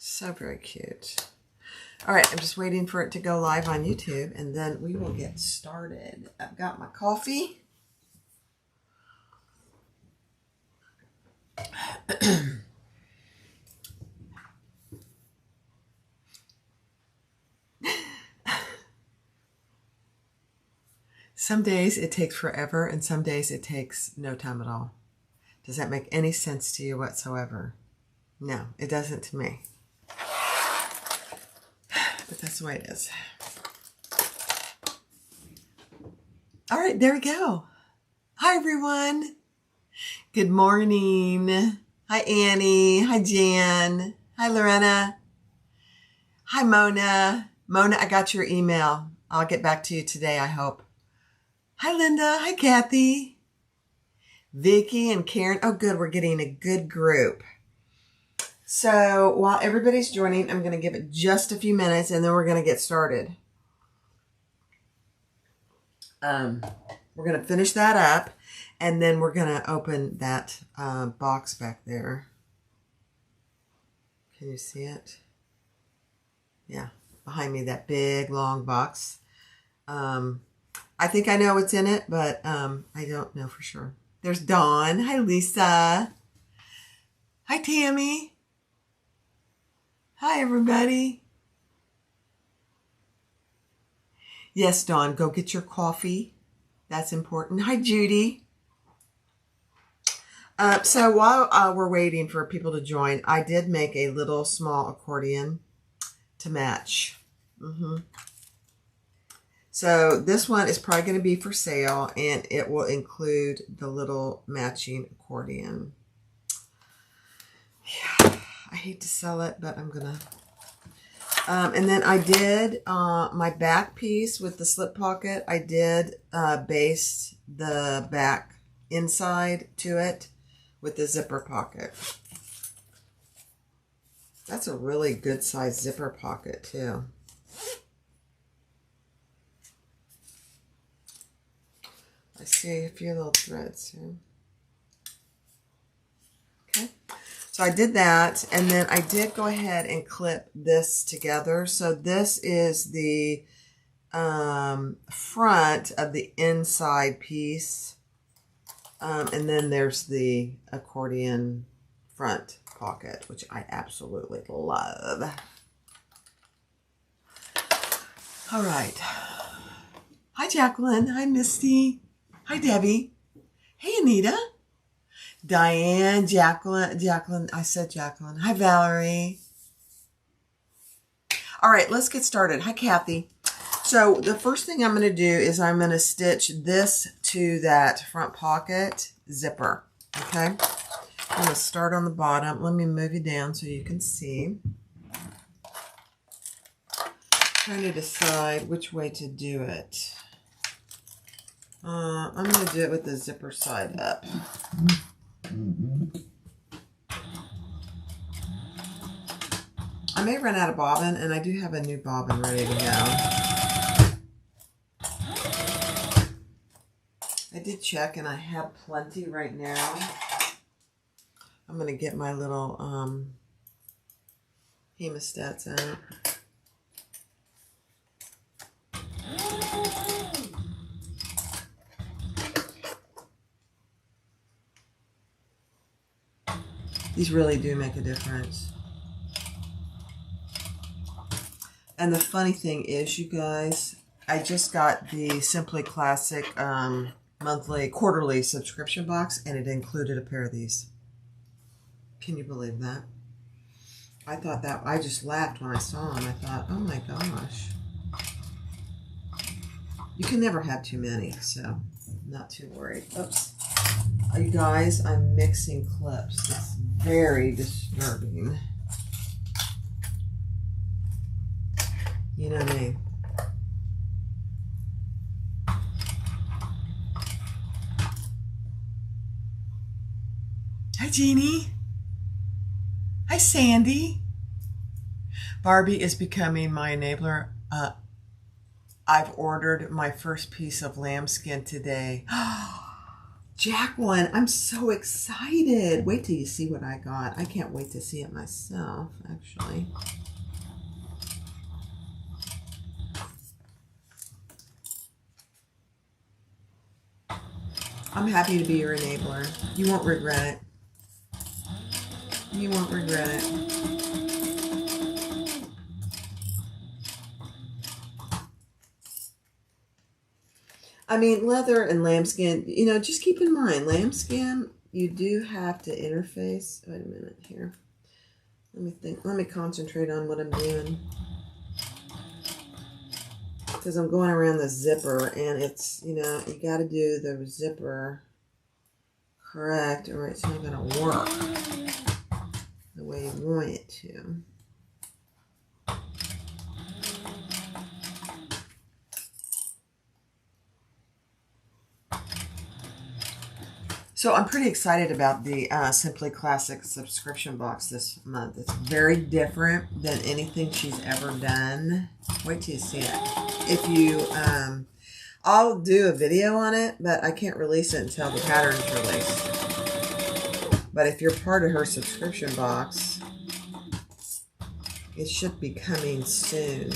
So very cute. All right, I'm just waiting for it to go live on YouTube, and then we will get started. I've got my coffee. Some days it takes forever, and some days it takes no time at all. Does that make any sense to you whatsoever? No, it doesn't to me. But that's the way it is. All right, there we go. Hi, everyone. Good morning. Hi, Annie. Hi, Jan. Hi, Lorena. Hi, Mona. Mona, I got your email. I'll get back to you today, I hope. Hi, Linda. Hi, Kathy. Vicky and Karen. Oh, good. We're getting a good group. So while everybody's joining, I'm going to give it just a few minutes, and then we're going to get started. We're going to finish that up, and then we're going to open that box back there. Can you see it? Yeah, behind me, that big, long box. I think I know what's in it, but I don't know for sure. There's Dawn. Hi, Lisa. Hi, Tammy. Hi, everybody. Yes, Dawn, go get your coffee. That's important. Hi, Judy. So while we're waiting for people to join, I did make a little small accordion to match. So this one is probably going to be for sale, and it will include the little matching accordion. Yeah, I hate to sell it, but I'm going to. And then I did my back piece with the slip pocket. I did baste the back inside to it with the zipper pocket. That's a really good size zipper pocket too. I see a few little threads here. Okay, so I did that, and then I did go ahead and clip this together. So this is the front of the inside piece, and then there's the accordion front pocket, which I absolutely love. All right. Hi, Jacqueline. Hi, Misty. Hi, Debbie. Hey, Anita. Diane, Jacqueline. I said Jacqueline. Hi, Valerie. All right, let's get started. Hi, Kathy. So the first thing I'm going to do is I'm going to stitch this to that front pocket zipper. Okay. I'm going to start on the bottom. Let me move you down so you can see. Trying to decide which way to do it. I'm going to do it with the zipper side up. I may run out of bobbin, and I do have a new bobbin ready to go. I did check, and I have plenty right now. I'm going to get my little hemostats out. These really do make a difference. And the funny thing is, you guys, I just got the Simply Classic quarterly subscription box, and it included a pair of these. Can you believe that? I thought that, I just laughed when I saw them. I thought, oh my gosh. You can never have too many, so not too worried. Oops. You guys, I'm mixing clips. It's very disturbing. You know me. Hi, Jeannie. Hi, Sandy. Barbie is becoming my enabler. I've ordered my first piece of lambskin today. Jacqueline, I'm so excited. Wait till you see what I got. I can't wait to see it myself, actually. I'm happy to be your enabler. You won't regret it. You won't regret it. I mean, leather and lambskin, you know, just keep in mind, lambskin, you do have to interface. Wait a minute here. Let me think. Let me concentrate on what I'm doing. Because I'm going around the zipper, and it's, you know, you got to do the zipper correct, or it's not going to work the way you want it to. So I'm pretty excited about the Simply Classic subscription box this month. It's very different than anything she's ever done. Wait till you see it. If you, I'll do a video on it, but I can't release it until the pattern's released. But if you're part of her subscription box, it should be coming soon.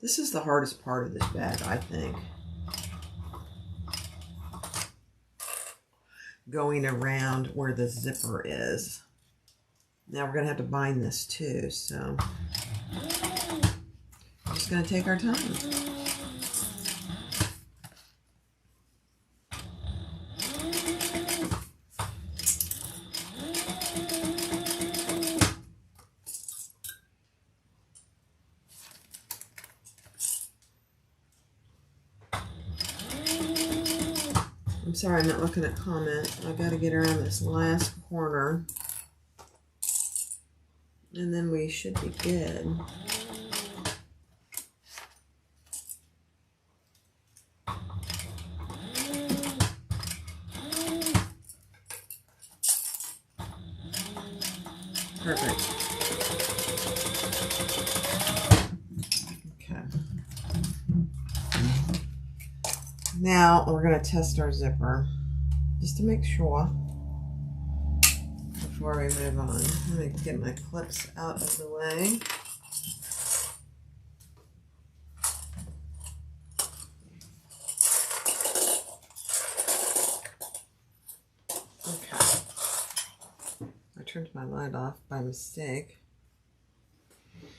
This is the hardest part of this bag, I think. Going around where the zipper is. Now we're going to have to bind this too, so we're just going to take our time. I'm sorry, I'm not looking at comments. I've got to get around this last corner. And then we should be good. Perfect. Okay. Now we're going to test our zipper just to make sure before we move on. Let me get my clips out of the way. Okay. I turned my light off by mistake.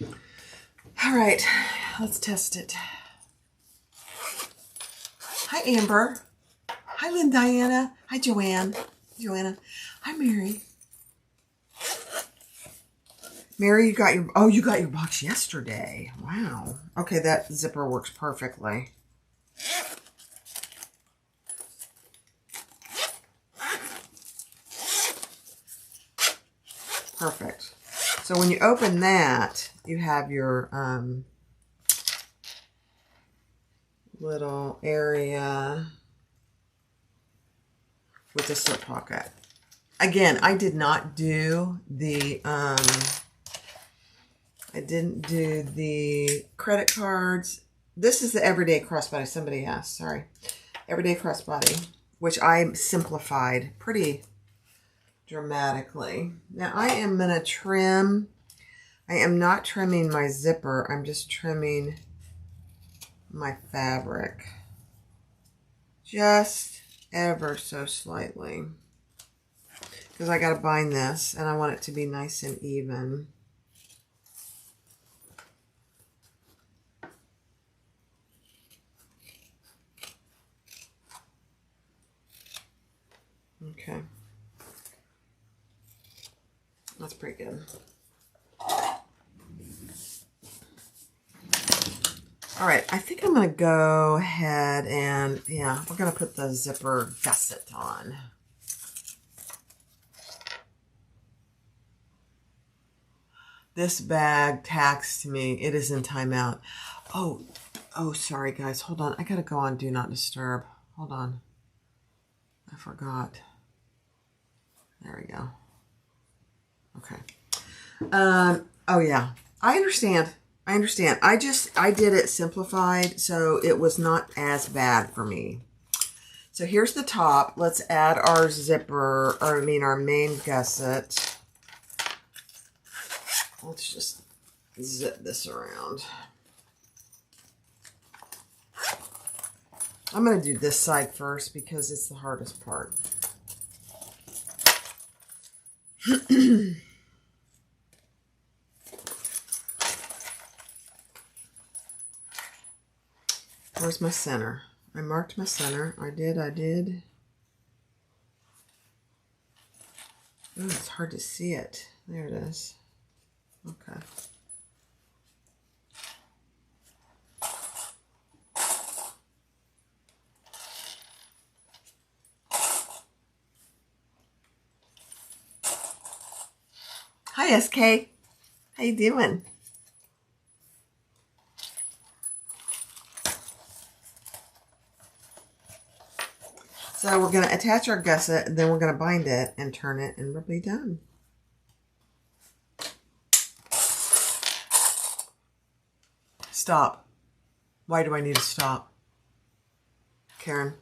All right, let's test it. Hi, Amber. Hi, Lynn Diana. Hi, Joanna. Hi, Mary. Mary, you got your box yesterday. Wow. Okay, that zipper works perfectly. Perfect. So when you open that, you have your little area with the slip pocket. Again, I did not do the I didn't do the credit cards. This is the Everyday Crossbody. Somebody asked, sorry. Everyday Crossbody, which I simplified pretty dramatically. Now I am going to trim. I am not trimming my zipper. I'm just trimming my fabric. Just ever so slightly. Because I got to bind this and I want it to be nice and even. Okay. That's pretty good. All right, I think I'm going to go ahead and, yeah, we're going to put the zipper gusset on. This bag taxed me. It is in timeout. Oh, sorry, guys. Hold on. I got to go on Do Not Disturb. Hold on. I forgot. There we go. Okay. Oh yeah, I understand. I understand. I did it simplified, so it was not as bad for me. So here's the top. Let's add our zipper, or I mean our main gusset. Let's just zip this around. I'm going to do this side first because it's the hardest part. Where's my center? I marked my center. I did. Oh, it's hard to see it. There it is. Okay. Hi, SK. How you doing? So we're going to attach our gusset, and then we're going to bind it and turn it, and we'll be done. Stop. Why do I need to stop? Karen.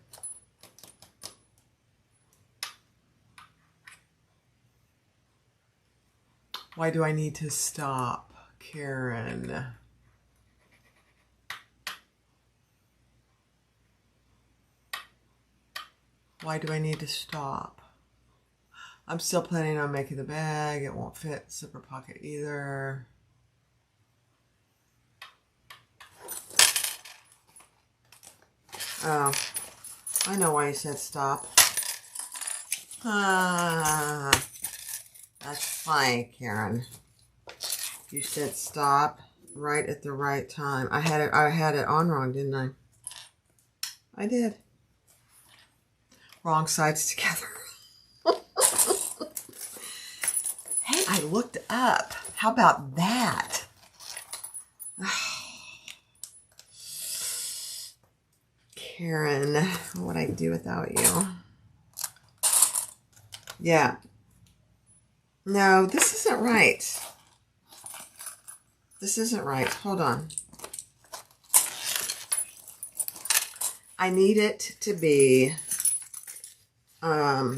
Why do I need to stop, Karen? Why do I need to stop? I'm still planning on making the bag. It won't fit zipper pocket either. Oh, I know why you said stop. That's fine, Karen. You said stop right at the right time. I had it on wrong, didn't I? I did. Wrong sides together. Hey, I looked up. How about that? Karen, what would I do without you? Yeah. No, this isn't right. This isn't right. Hold on. I need it to be let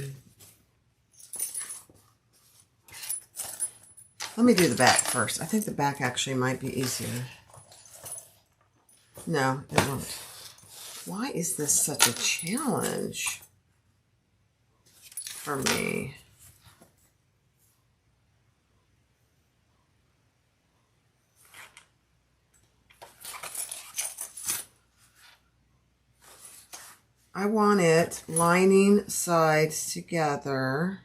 me do the back first. I think the back actually might be easier. No, it won't. Why is this such a challenge for me? I want it lining sides together.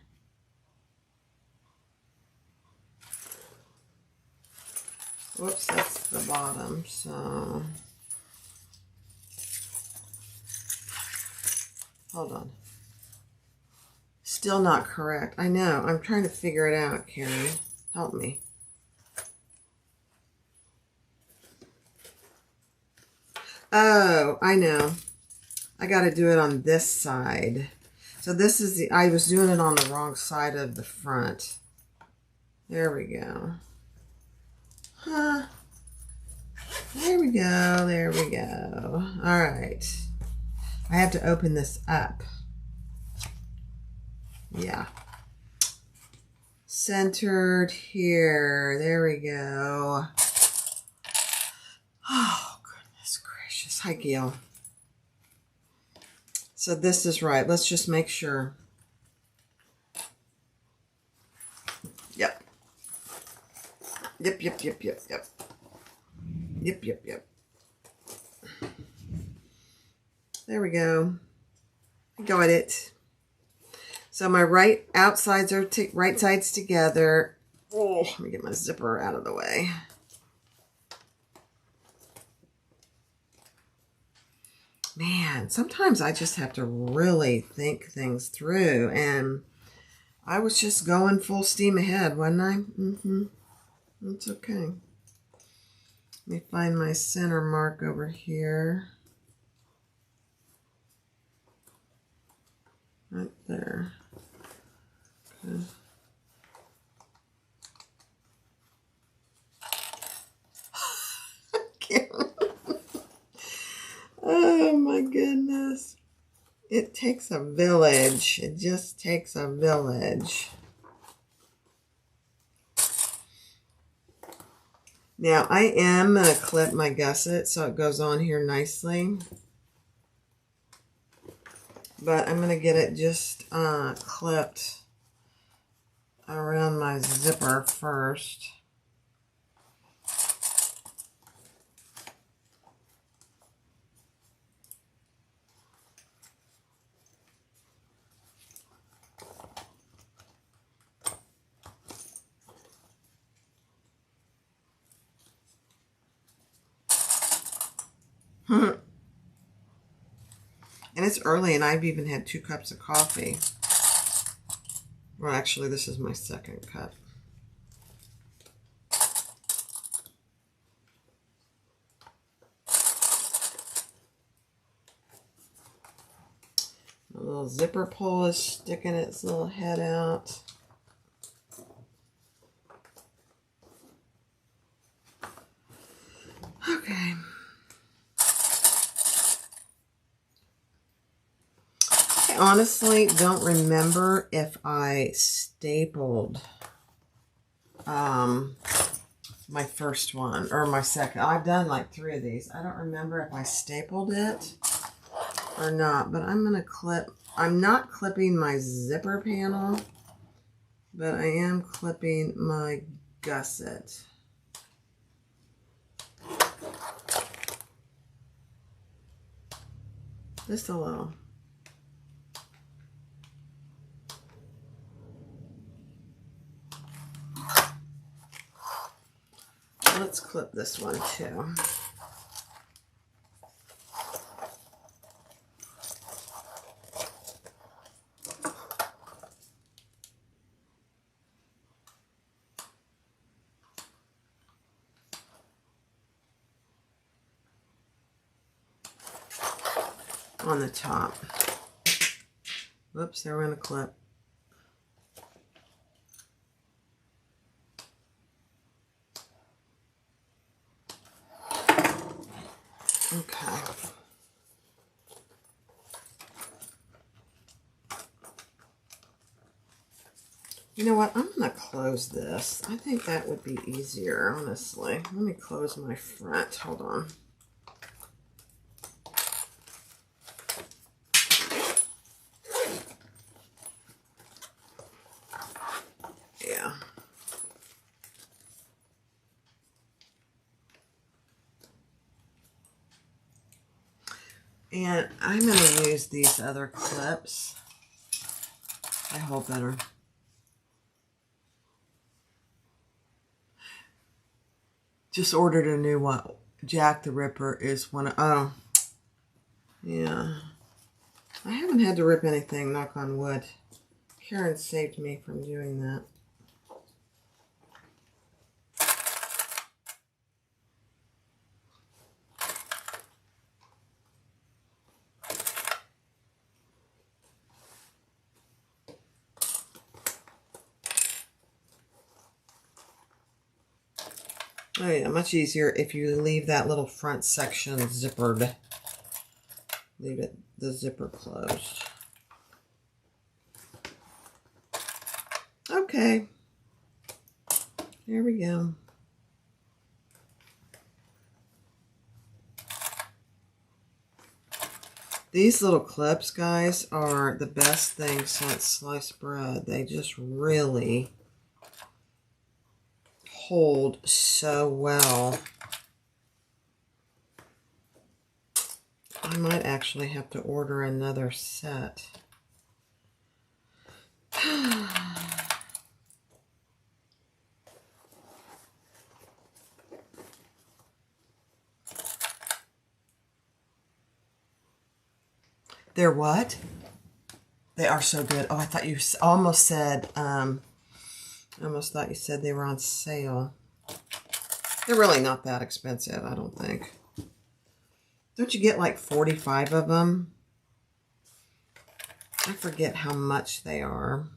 Whoops, that's the bottom, so hold on. Still not correct. I know. I'm trying to figure it out, Karen. Help me. Oh, I know. I got to do it on this side. So this is the, I was doing it on the wrong side of the front. There we go. Huh. There we go. There we go. All right. I have to open this up. Yeah. Centered here. There we go. Oh, goodness gracious. Hi, Gail. So this is right. Let's just make sure. Yep. Yep. There we go. I got it. So my right outsides are right sides together. Oh, let me get my zipper out of the way. Man, sometimes I just have to really think things through, and I was just going full steam ahead, wasn't I? It's okay. Let me find my center mark over here. right there. Okay. Oh my goodness. It takes a village. It just takes a village. Now I am going to clip my gusset so it goes on here nicely. But I'm going to get it just clipped around my zipper first. And it's early and I've even had 2 cups of coffee. Well, actually, this is my second cup. A little zipper pull is sticking its little head out. Okay. I honestly don't remember if I stapled my first one or my second. I've done like 3 of these. I don't remember if I stapled it or not, but I'm going to clip. I'm not clipping my zipper panel, but I am clipping my gusset. Just a little. Let's clip this one too. On the top. Whoops, there went a clip. Okay. You know what? I'm going to close this. I think that would be easier, honestly. Let me close my front. Hold on. Yeah. And I'm going to use these other clips. I hold better. Just ordered a new one. Jack the Ripper is one of, oh, yeah. I haven't had to rip anything, knock on wood. Karen saved me from doing that. Oh yeah, much easier if you leave that little front section zippered. Leave it, the zipper closed. Okay. There we go. These little clips, guys, are the best thing since sliced bread. They just really hold so well. I might actually have to order another set. They're what? They are so good. Oh, I thought you almost said, I almost thought you said they were on sale. They're really not that expensive, I don't think. Don't you get like 45 of them? I forget how much they are.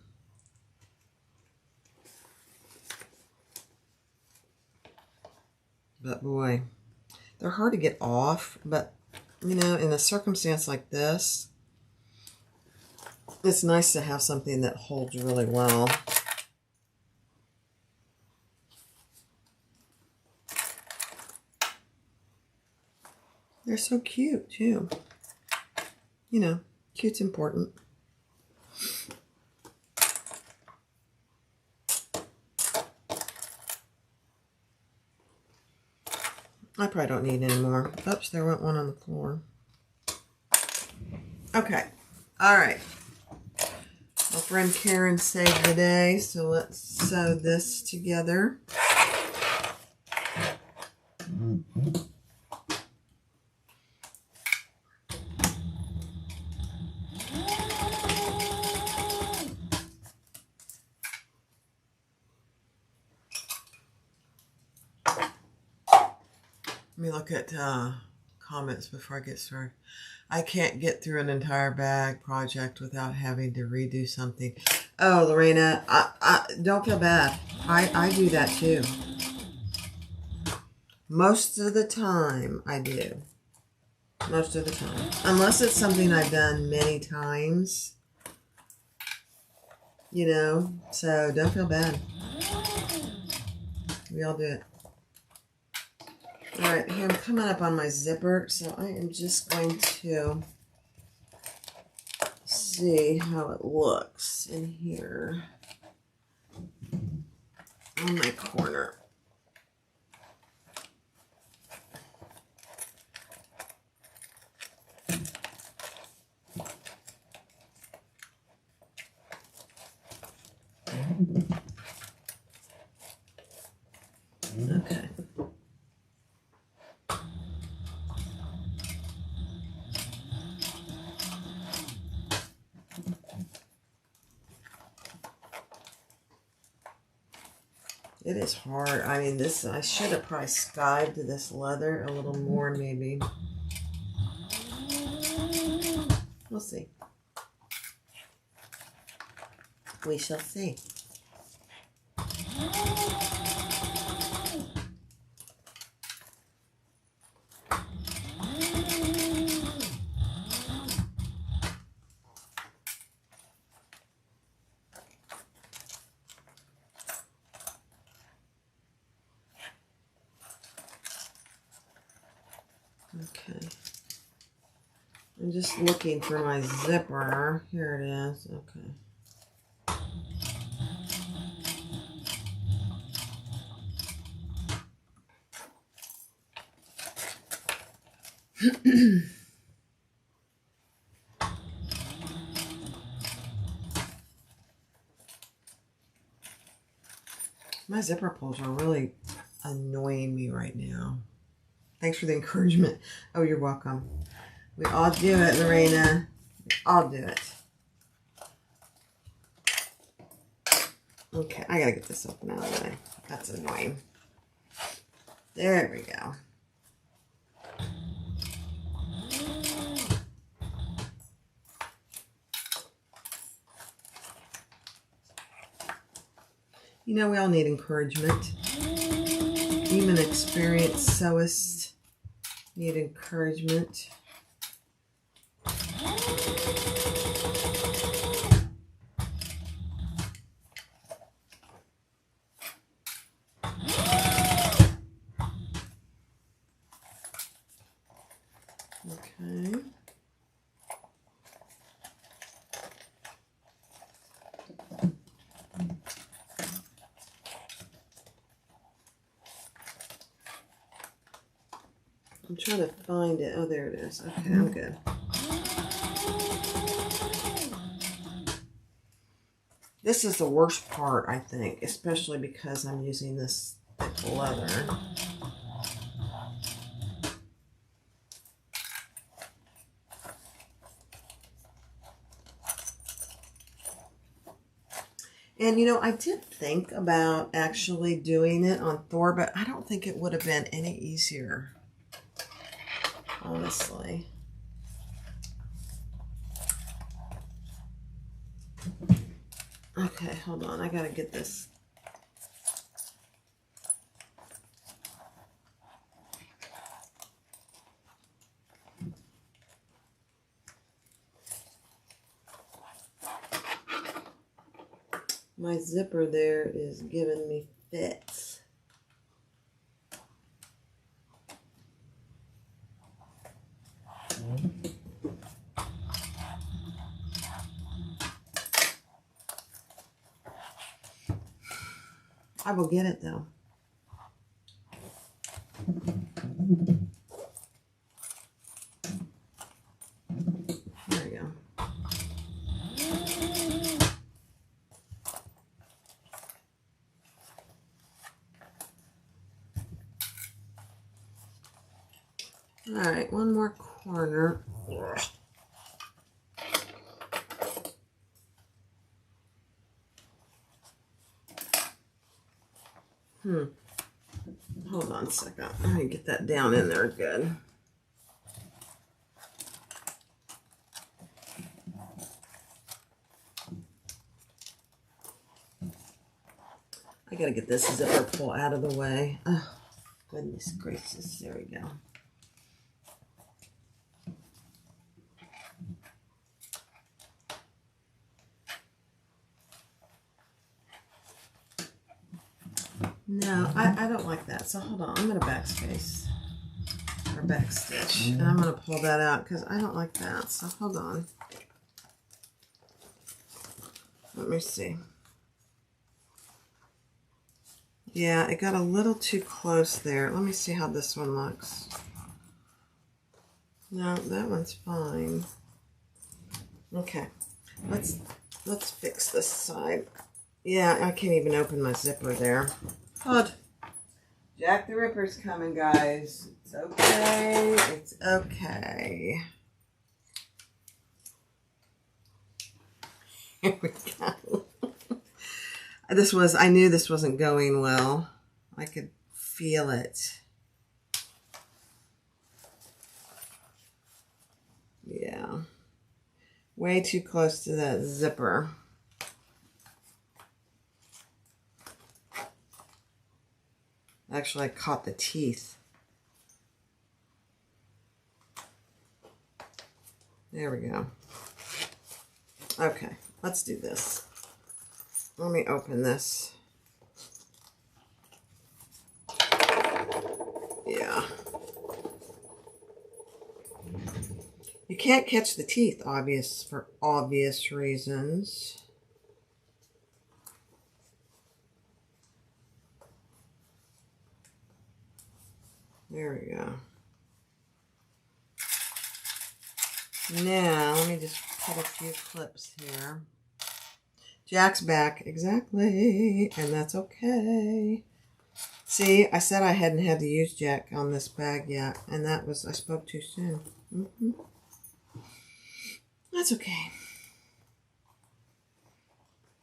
But boy, they're hard to get off. But, you know, in a circumstance like this, it's nice to have something that holds really well. They're so cute, too. You know, cute's important. I probably don't need any more. Oops, there went one on the floor. Okay. All right. My friend Karen saved the day, so let's sew this together. Let me look at comments before I get started. I can't get through an entire bag project without having to redo something. Oh, Lorena, I don't feel bad. I do that too. Most of the time, I do. Most of the time. Unless it's something I've done many times. You know, so don't feel bad. We all do it. All right, here I'm coming up on my zipper, so I am just going to see how it looks in here on my corner. Okay. It is hard. I mean, this, I should have probably skived this leather a little more, maybe. We'll see. We shall see. Okay. I'm just looking for my zipper. Here it is. Okay. My zipper pulls are really annoying me right now. Thanks for the encouragement. Oh, you're welcome. We all do it, Lorena. We all do it. Okay, I gotta get this open out of the way. That's annoying. There we go. You know, we all need encouragement. Even experienced sewists need encouragement. Okay. I'm trying to find it. Oh, there it is. Okay, I'm good. This is the worst part, I think, especially because I'm using this thick leather. And, you know, I did think about actually doing it on Thor, but I don't think it would have been any easier, honestly. Okay, hold on. I gotta get this. My zipper there is giving me fits. I will get it though. There we go. All right, one more corner. Hold on a second. Let me get that down in there good. I gotta get this zipper pull out of the way. Oh, goodness gracious. There we go. No, I don't like that. So hold on. I'm going to backspace or backstitch. And I'm going to pull that out because I don't like that. So hold on. Let me see. Yeah, it got a little too close there. Let me see how this one looks. No, that one's fine. Okay. Let's fix this side. Yeah, I can't even open my zipper there. Hold. Jack the Ripper's coming, guys. It's okay. It's okay. Here we go. I knew this wasn't going well. I could feel it. Yeah. Way too close to that zipper. Actually, I caught the teeth. There we go. Okay, let's do this. Let me open this. Yeah. You can't catch the teeth, for obvious reasons. There we go. Now, let me just put a few clips here. Jack's back, exactly, and that's okay. See, I said I hadn't had to use Jack on this bag yet, and I spoke too soon. That's okay.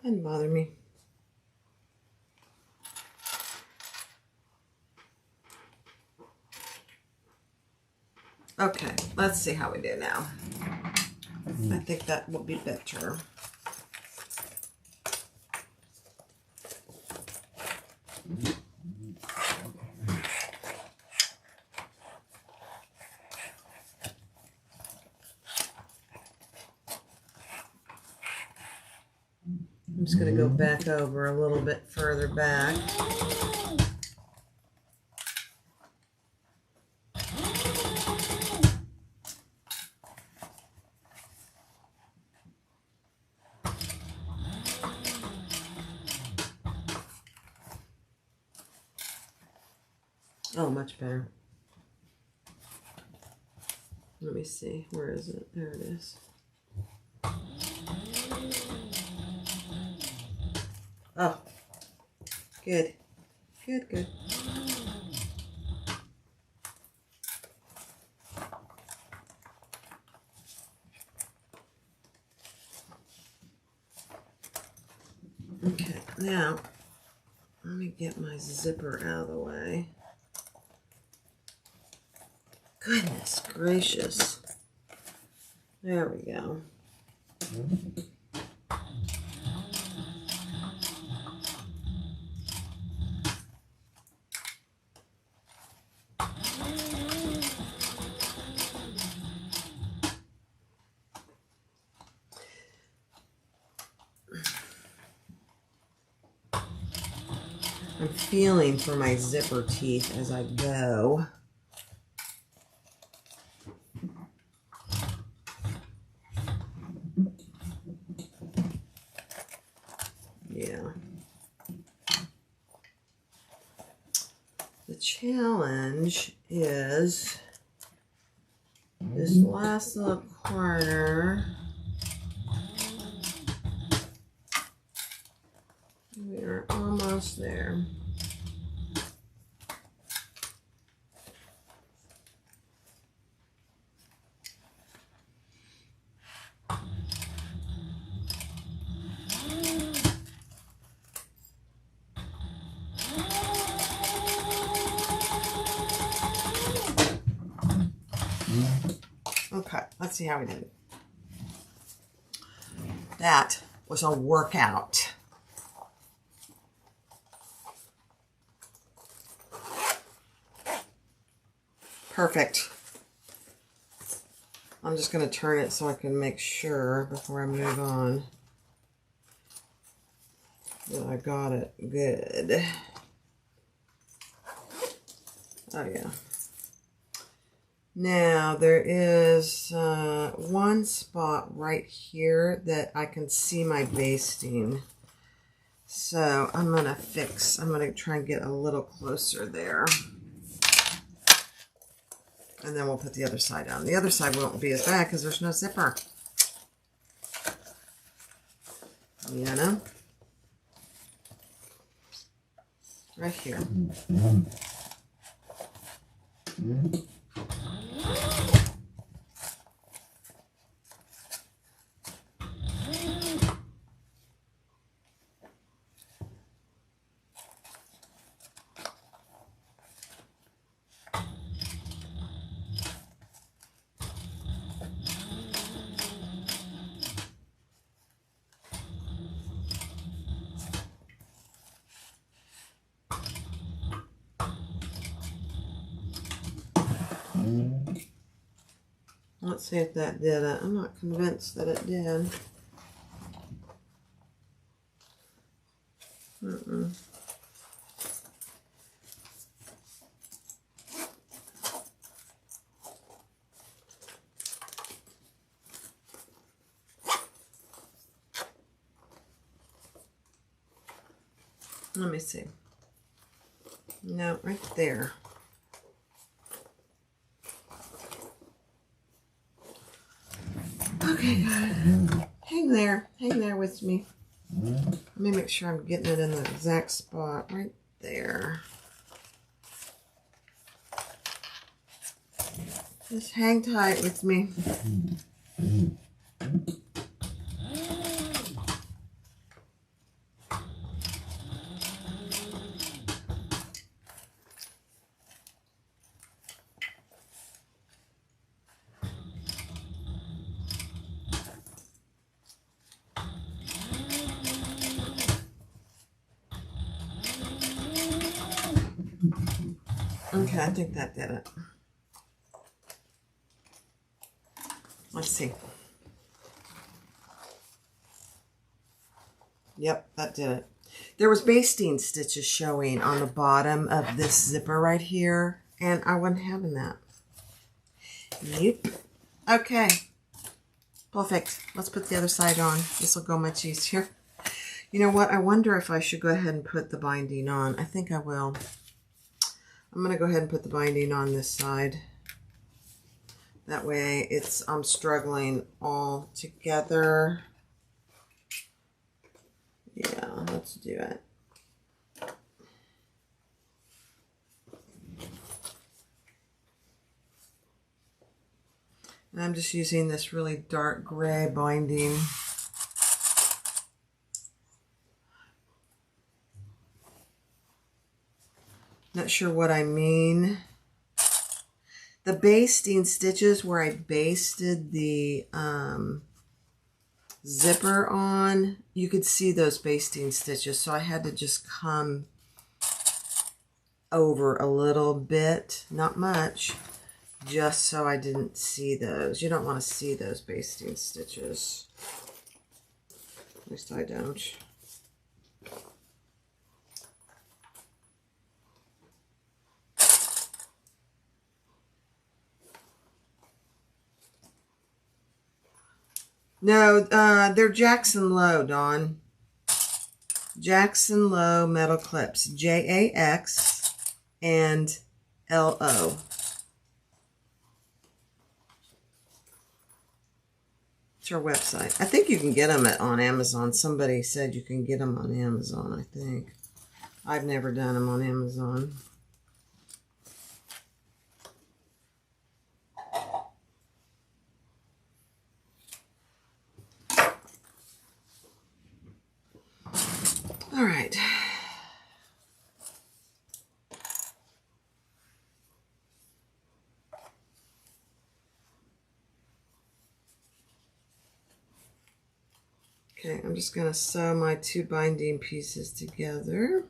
Doesn't bother me. Okay, let's see how we do now. I think that will be better. I'm just going to go back over a little bit further back. Oh, much better. Let me see. Where is it? There it is. Oh, good. Good, good. Okay, now let me get my zipper out of the way. Goodness gracious. There we go. I'm feeling for my zipper teeth as I go. Yeah. The challenge is this last little corner. We are almost there. Okay, let's see how we did it. That was a workout. Perfect. I'm just going to turn it so I can make sure before I move on that I got it good. Oh yeah. Now there is one spot right here that I can see my basting. So I'm going to try and get a little closer there. And then we'll put the other side on. The other side won't be as bad because there's no zipper. You know? Right here. Let's see if that did it. I'm not convinced that it did. Let me see. No, right there. Okay, good. Hang there with me. Let me make sure I'm getting it in the exact spot right there. Just hang tight with me. Okay, I think that did it. Let's see. Yep, that did it. There was basting stitches showing on the bottom of this zipper right here, and I wasn't having that. Yep. Okay. Perfect. Let's put the other side on. This will go much easier. You know what? I wonder if I should go ahead and put the binding on. I think I will. I'm going to go ahead and put the binding on this side. That way I'm struggling all together. Yeah, let's do it. And I'm just using this really dark gray binding. Not sure what I mean. The basting stitches where I basted the zipper on, you could see those basting stitches, so I had to just come over a little bit, not much, just so I didn't see those. You don't want to see those basting stitches. At least I don't. No, they're Jackson Low, Dawn. Jackson Low metal clips. Jax and LO. It's our website. I think you can get them on Amazon. Somebody said you can get them on Amazon, I think. I've never done them on Amazon. All right. Okay, I'm just going to sew my 2 binding pieces together.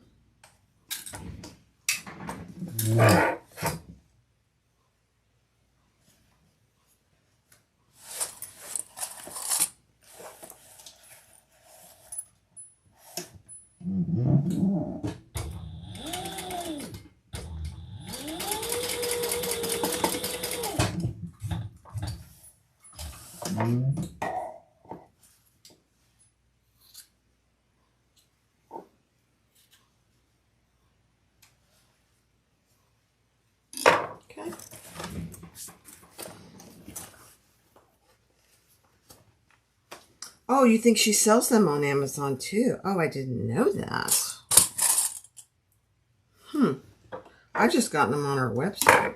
Okay. Oh, you think she sells them on Amazon too? Oh, I didn't know that. I just gotten them on her website.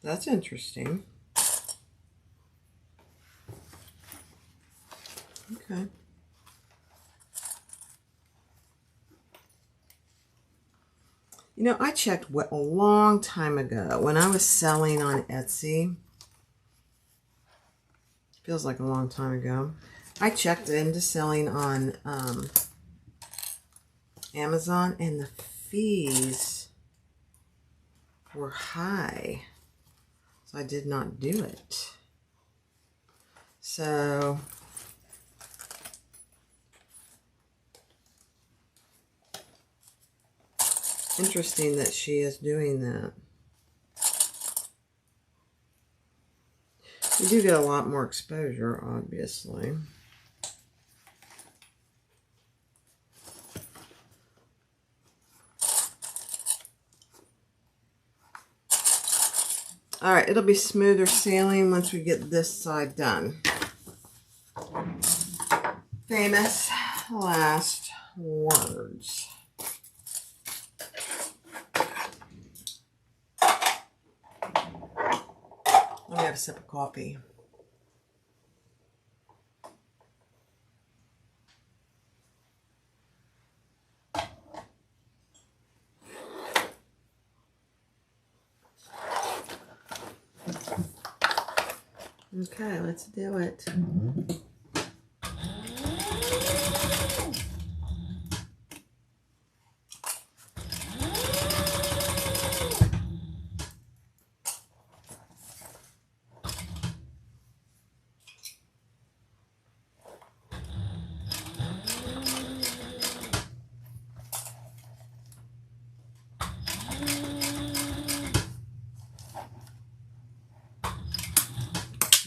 That's interesting. Okay. You know, I checked a long time ago when I was selling on Etsy. Feels like a long time ago. I checked into selling on Amazon, and the fees were high. So I did not do it. So interesting that she is doing that. You do get a lot more exposure, obviously. All right, it'll be smoother sailing once we get this side done. Famous last words. Let me have a sip of coffee. Okay, let's do it.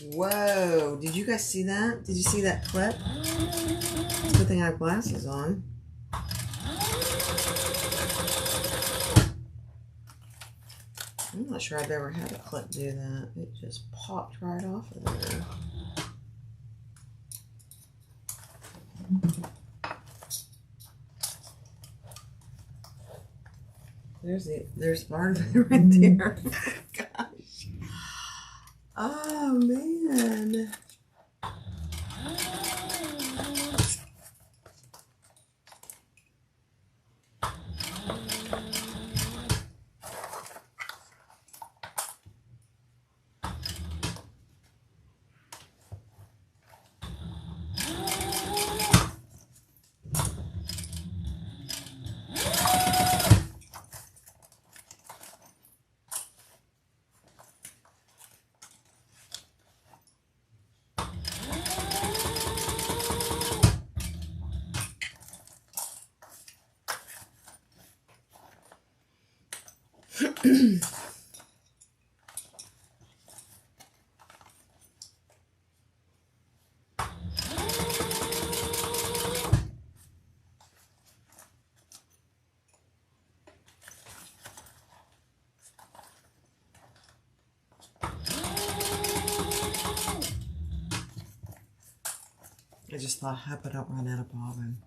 Whoa, did you guys see that? Did you see that clip? Good thing I have glasses on. I'm not sure I've ever had a clip do that. It just popped right off of there. There's part of it right there. Gosh. Oh man. I just thought, I hope I don't run out of bobbin.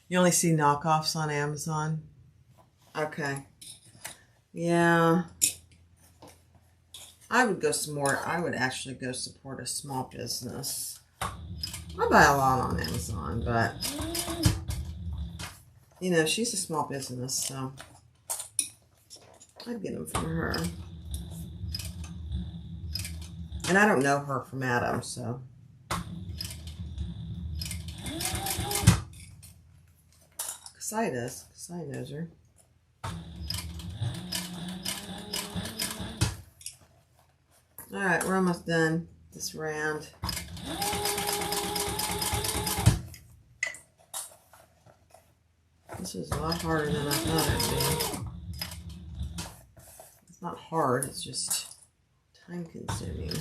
You only see knockoffs on Amazon? Okay. Yeah. I would go some more. I would actually go support a small business. I buy a lot on Amazon, but you know, she's a small business, so I'd get them from her. And I don't know her from Adam, so. Kasai does. Kasai knows her. Alright, we're almost done this round. This is a lot harder than I thought it'd be. It's not hard, it's just time consuming.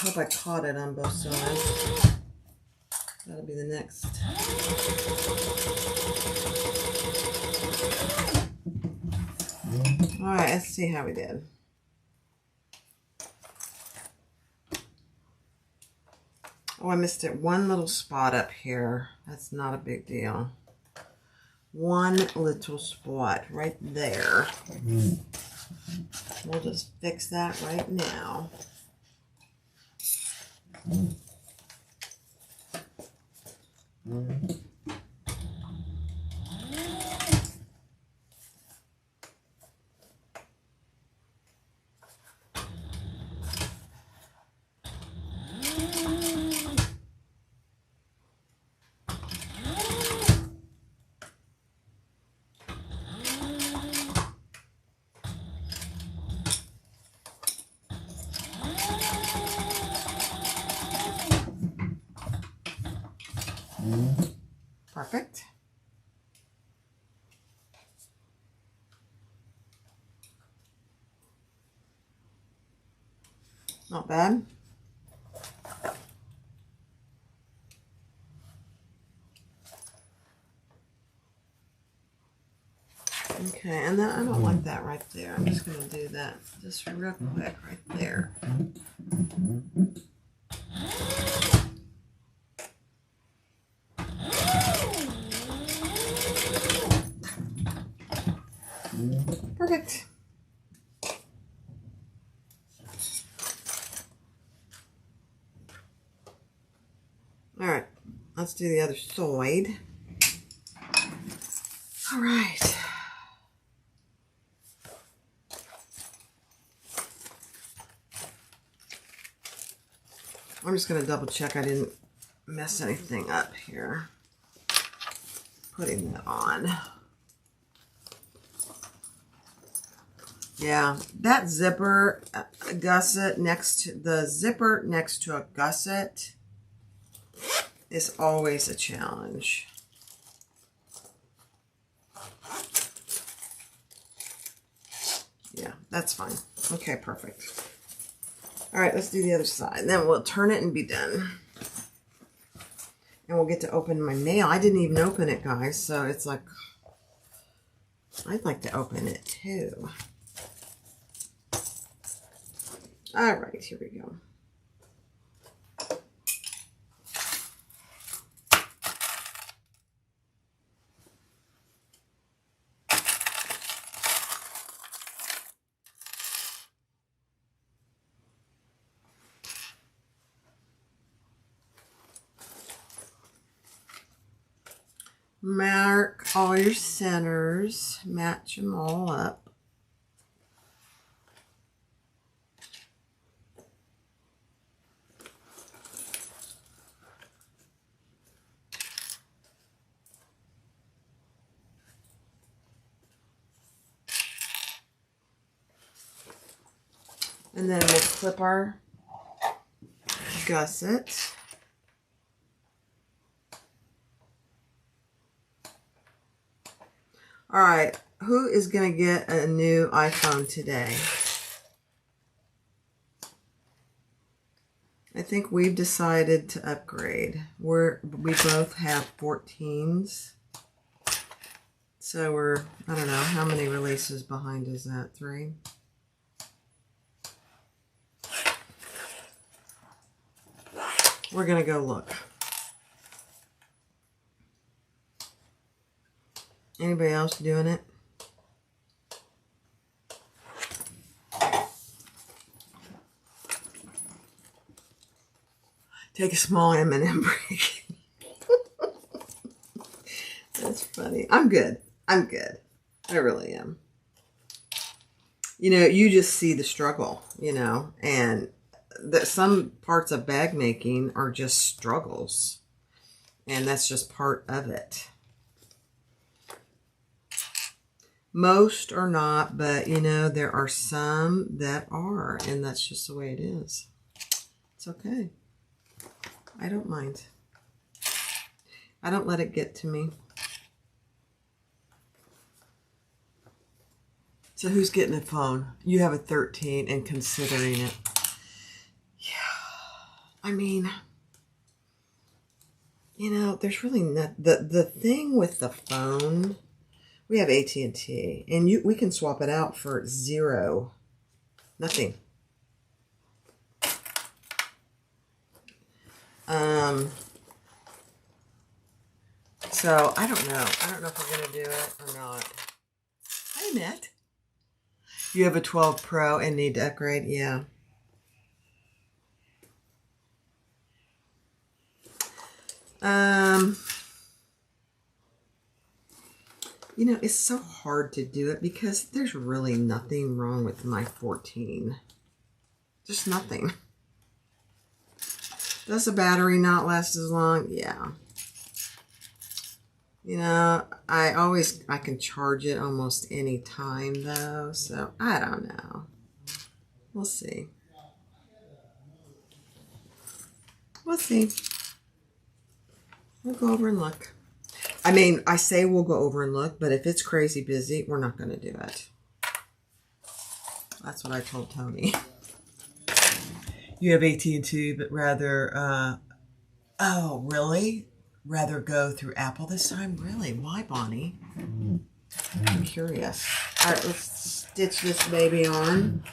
I hope I caught it on both sides. That'll be the next. All right, let's see how we did. Oh, I missed it. One little spot up here. That's not a big deal. One little spot right there. We'll just fix that right now. Perfect. Not bad. Okay, and then I don't like that right there. I'm just going to do that just real quick right there. Perfect. All right, let's do the other side. All right. I'm just going to double check I didn't mess anything up here. Putting that on. Yeah, that zipper gusset next to the zipper next to a gusset is always a challenge. Yeah, that's fine. Okay, perfect. All right, let's do the other side. Then we'll turn it and be done. And we'll get to open my nail. I didn't even open it, guys, so it's like, I'd like to open it too. All right, here we go. Mark all your centers, match them all up. And then we'll clip our gusset. All right, who is going to get a new iPhone today? I think we've decided to upgrade. We both have 14s. So we're, I don't know, how many releases behind is that? 3? We're going to go look. Anybody else doing it? Take a small M&M break. That's funny. I'm good. I'm good. I really am. You know, you just see the struggle, you know, and that some parts of bag making are just struggles. And that's just part of it. Most are not, but, you know, there are some that are, and that's just the way it is. It's okay. I don't mind. I don't let it get to me. So who's getting a phone? You have a 13 and considering it. Yeah. I mean, you know, there's really not... The thing with the phone, we have AT&T, and we can swap it out for 0. Nothing. So I don't know. I don't know if we're going to do it or not. Hi, Annette. You have a 12 Pro and need to upgrade? Yeah. You know, it's so hard to do it because there's really nothing wrong with my 14. Just nothing. Does the battery not last as long? Yeah. You know, I can charge it almost any time though, so I don't know. We'll see. We'll see. We'll go over and look. I mean, I say we'll go over and look, but if it's crazy busy, we're not going to do it. That's what I told Tony. You have AT&T, but rather, oh, really? Rather go through Apple this time? Really? Why, Bonnie? I'm curious. All right, let's stitch this baby on.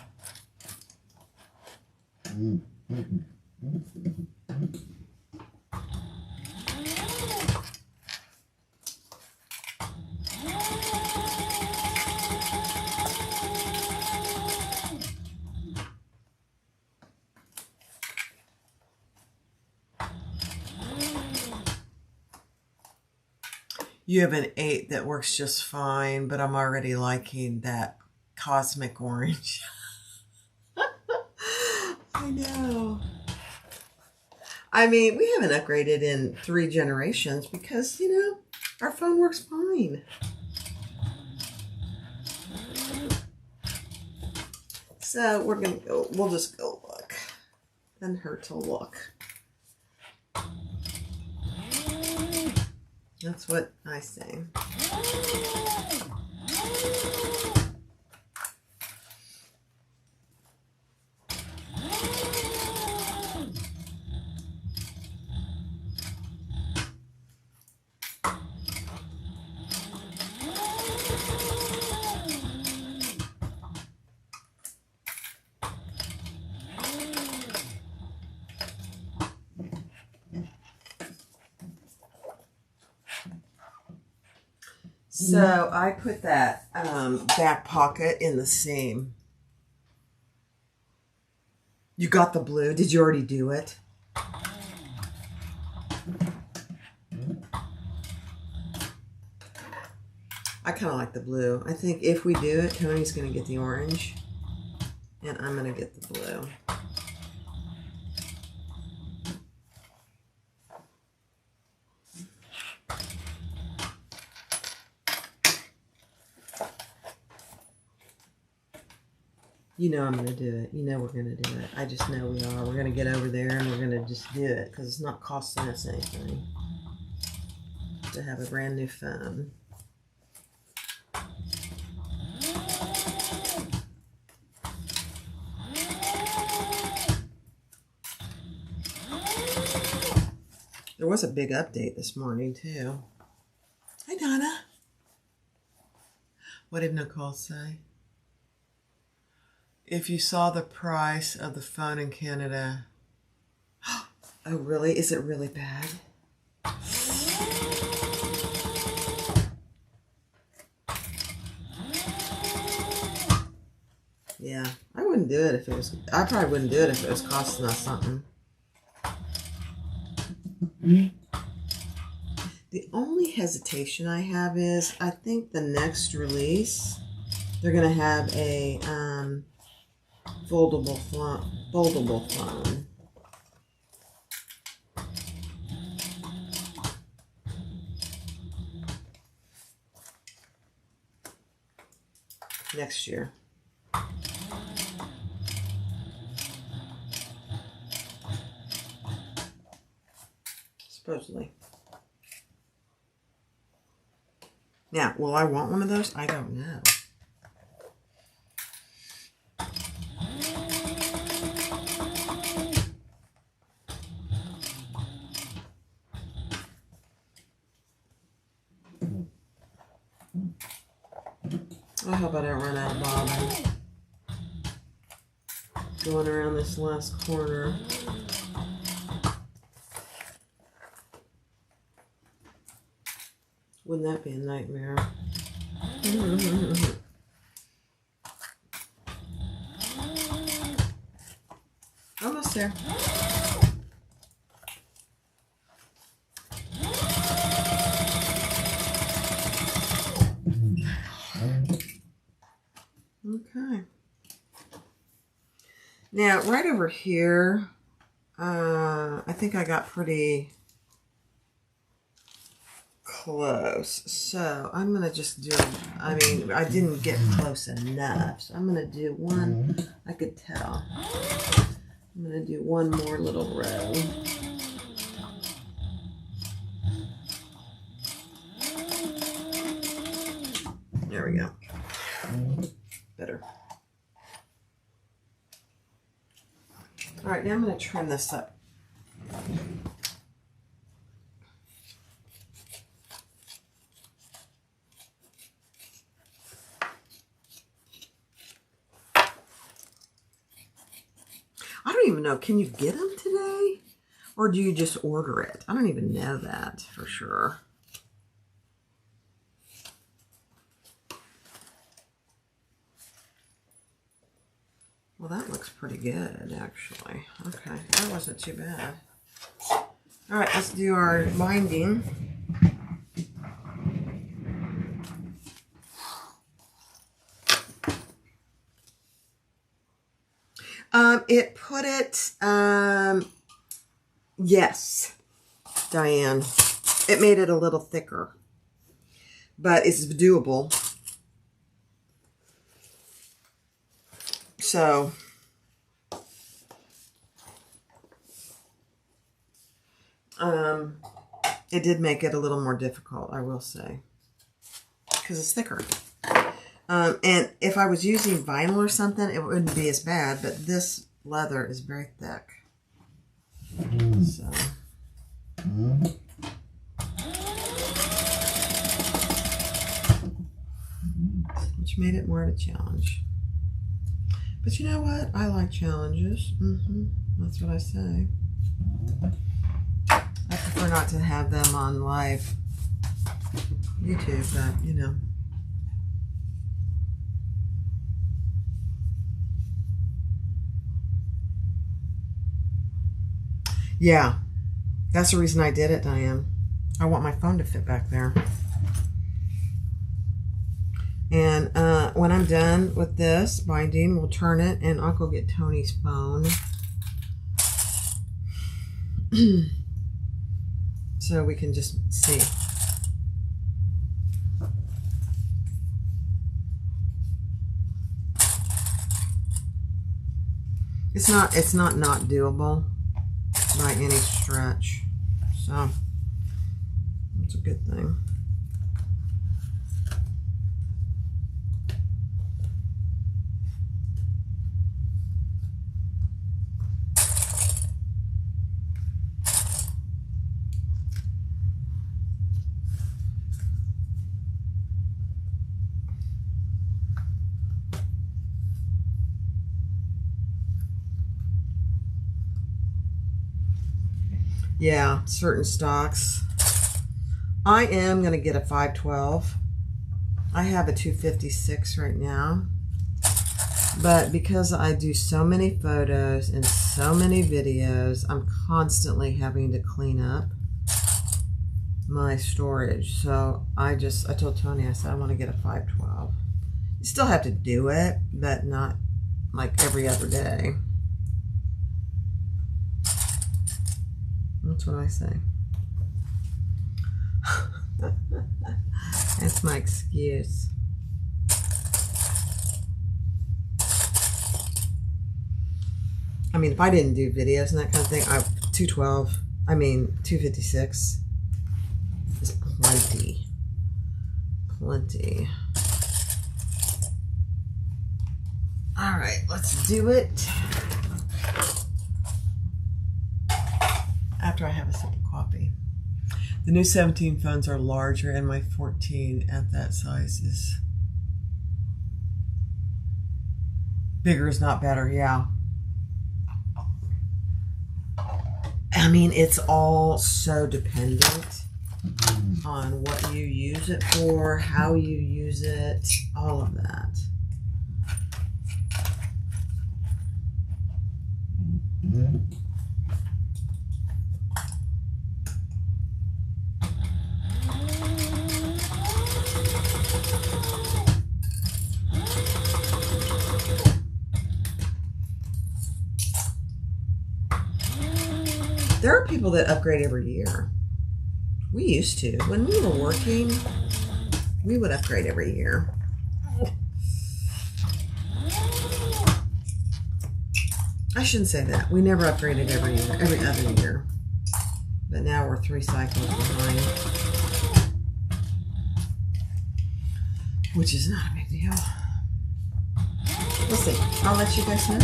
You have an 8 that works just fine, but I'm already liking that cosmic orange. I know. I mean, we haven't upgraded in 3 generations because, you know, our phone works fine. So we're going to go, we'll just go look. Doesn't hurt to look. That's what I say. So I put that back pocket in the same. You got the blue? Did you already do it? I kind of like the blue. I think if we do it, Tony's going to get the orange. And I'm going to get the blue. You know I'm going to do it. You know we're going to do it. I just know we are. We're going to get over there and we're going to just do it because it's not costing us anything to have a brand new phone. There was a big update this morning too. Hi, Donna. What did Nicole say? If you saw the price of the phone in Canada. Oh, really? Is it really bad? Yeah, I wouldn't do it if it was. I probably wouldn't do it if it was costing us something. The only hesitation I have is I think the next release they're gonna have a foldable phone. Next year. Supposedly. Now, will I want one of those? I don't know. I hope I don't run out of bobbin. Going around this last corner. Wouldn't that be a nightmare? Almost there. Okay. Now, right over here, I think I got pretty close. So I'm going to just do, I didn't get close enough. So I'm going to do one, I could tell. I'm going to do one more little row. There we go. Better. All right, now I'm going to trim this up. I don't even know, can you get them today? Or do you just order it? I don't even know that for sure. Well, that looks pretty good, actually. Okay, that wasn't too bad. All right, let's do our binding. It put it, yes, Diane. It made it a little thicker, but it's doable. So, it did make it a little more difficult, I will say, because it's thicker. And if I was using vinyl or something, it wouldn't be as bad, but this leather is very thick. So. Which made it more of a challenge. But you know what? I like challenges. That's what I say. I prefer not to have them on live YouTube, but you know. Yeah, that's the reason I did it, Diane. I want my phone to fit back there. And when I'm done with this binding, we'll turn it and I'll go get Tony's phone. So we can just see. It's not doable by any stretch. So it's a good thing. Yeah, certain stocks. I am going to get a 512. I have a 256 right now. But because I do so many photos and so many videos, I'm constantly having to clean up my storage. So I told Tony, I said, I want to get a 512. You still have to do it, but not like every other day. That's what I say. That's my excuse. I mean, if I didn't do videos and that kind of thing, 256 is plenty. Plenty. All right, let's do it. After I have a sip of coffee. The new 17 phones are larger, and my 14 at that size is bigger is not better. Yeah. I mean, it's all so dependent on what you use it for, how you use it, all of that. There are people that upgrade every year. We used to. When we were working, we would upgrade every year. I shouldn't say that. We never upgraded every year, every other year. But now we're 3 cycles behind, which is not a big deal. We'll see. I'll let you guys know.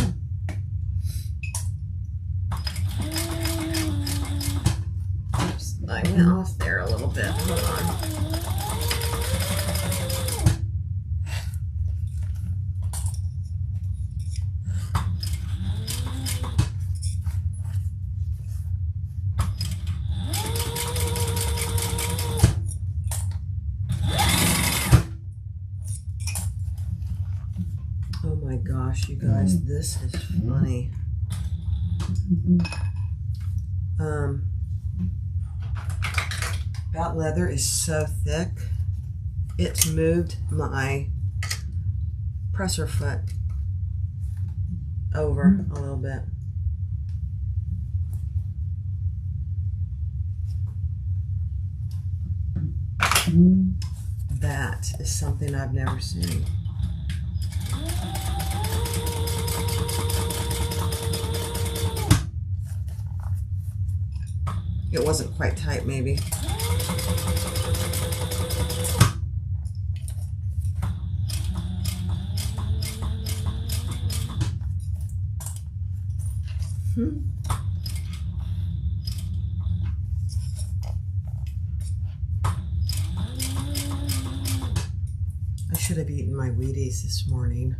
I went off there a little bit. Hold on. Oh my gosh, you guys, this is funny. That leather is so thick, it's moved my presser foot over a little bit. That is something I've never seen. It wasn't quite tight, maybe. I should have eaten my Wheaties this morning.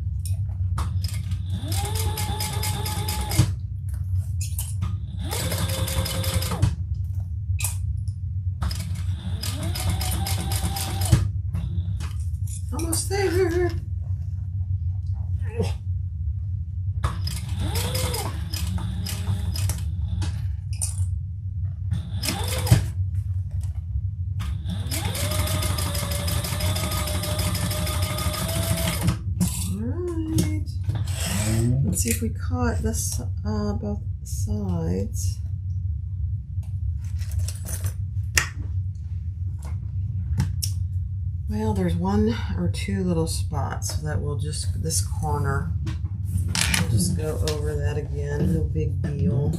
Almost there. Let's see if we caught this both sides. Well, there's 1 or 2 little spots that will just, this corner, we'll just go over that again, no big deal.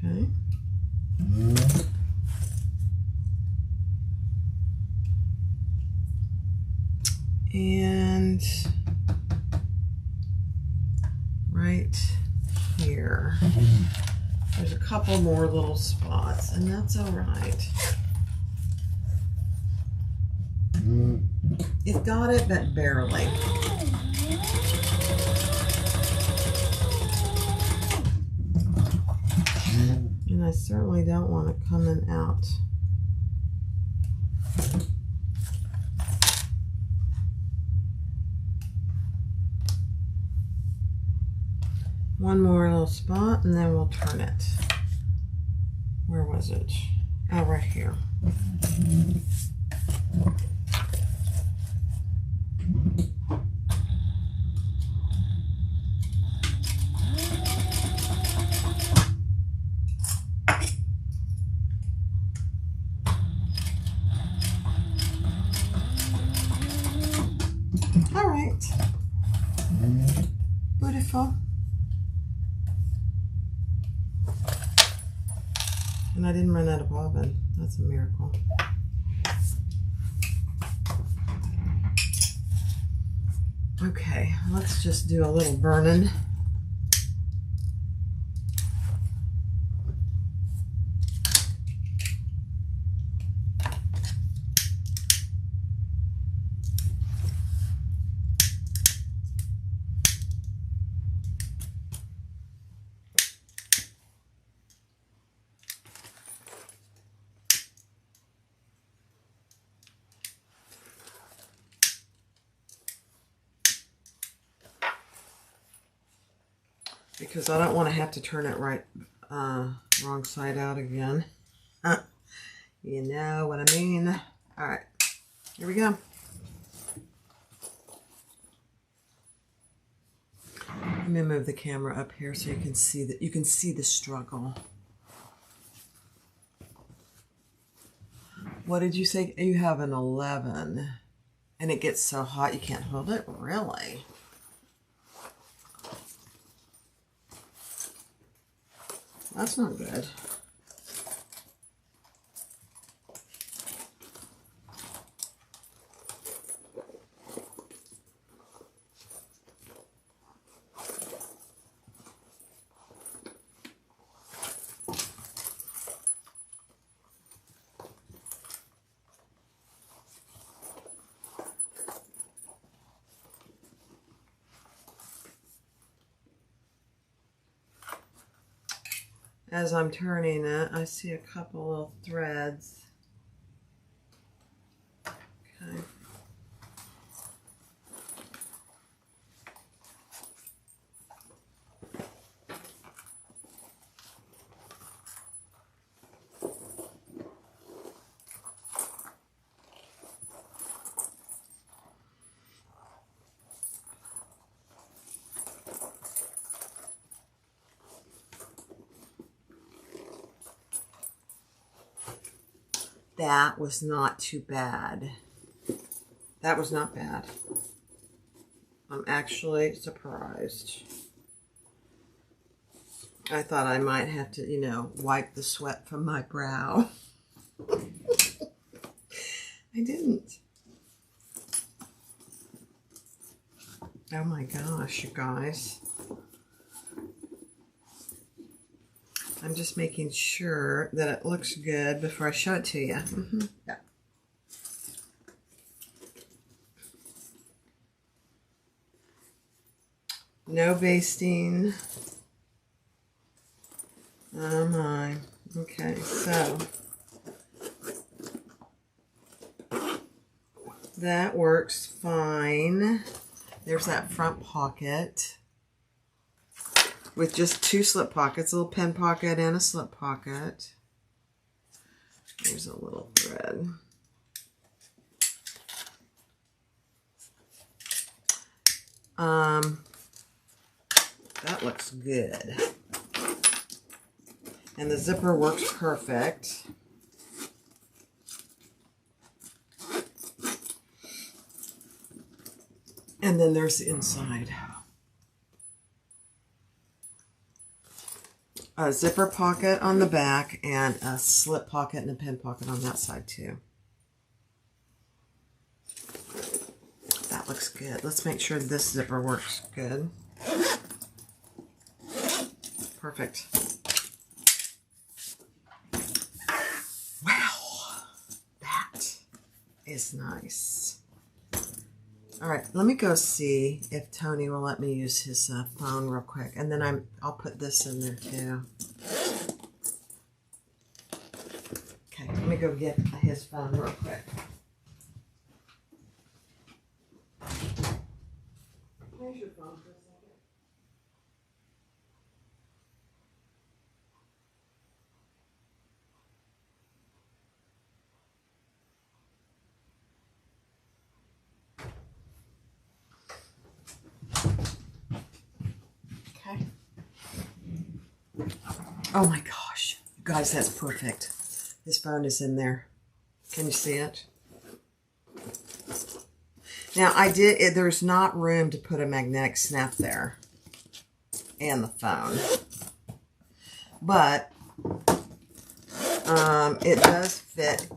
Okay. And right here. There's a couple more little spots, and that's all right. It got it, but barely. And I certainly don't want it coming out. One more little spot, and then we'll turn it. Where was it? Oh, right here. All right. Beautiful. And I didn't run out of bobbin. That's a miracle. Okay, let's just do a little burning. Because I don't want to have to turn it wrong side out again. You know what I mean? All right, here we go. Let me move the camera up here so you can see that. You can see the struggle. What did you say? You have an 11, and it gets so hot you can't hold it. Really? That's not good. As I'm turning it, I see a couple of threads. Okay. That was not too bad. That was not bad. I'm actually surprised. I thought I might have to, you know, wipe the sweat from my brow. I didn't. Oh my gosh, you guys. I'm just making sure that it looks good before I show it to you. Yeah. No basting. Oh my. Okay, so that works fine. There's that front pocket with just two slip pockets, a little pen pocket and a slip pocket. There's a little thread. That looks good. And the zipper works perfect. And then there's the inside. A zipper pocket on the back and a slip pocket and a pen pocket on that side too. That looks good. Let's make sure this zipper works good. Perfect. Wow. That is nice. All right, let me go see if Tony will let me use his phone real quick. And then I'll put this in there too. Okay, let me go get his phone real quick. Where's your phone for a second? Okay. Oh my gosh. You guys, that's perfect. His phone is in there. Can you see it? Now, there's not room to put a magnetic snap there and the phone. But it does fit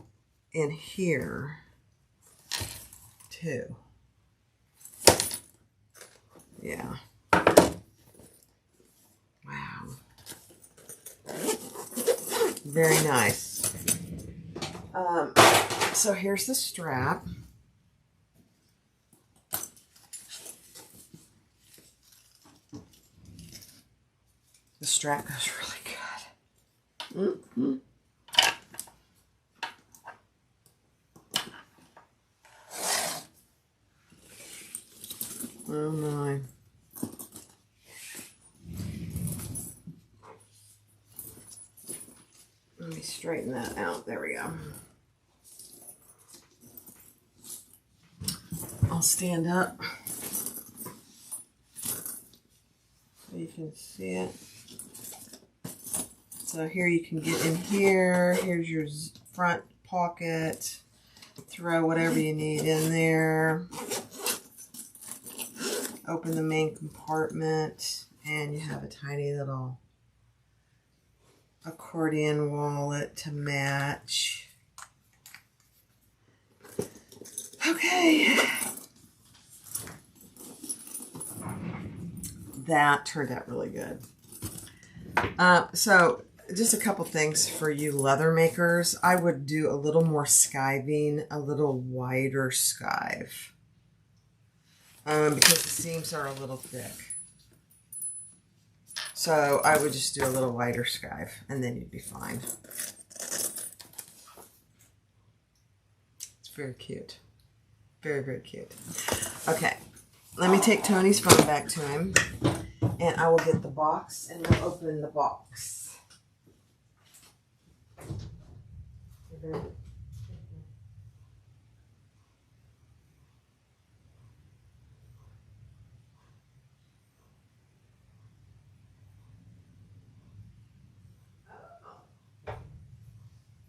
in here too. Yeah. Wow. Very nice. So here's the strap. The strap goes really good. Mm-hmm. Oh my. Let me straighten that out. There we go. I'll stand up so you can see it. So here you can get in here. Here's your front pocket. Throw whatever you need in there. Open the main compartment, and you have a tiny little accordion wallet to match. Okay. That turned out really good. So just a couple things for you leather makers. I would do a little more skiving, a little wider skive. Because the seams are a little thick. So I would just do a little wider skive and then you'd be fine. It's very cute. Very, very cute. Okay, let me take Tony's phone back to him and I will get the box and we'll open the box.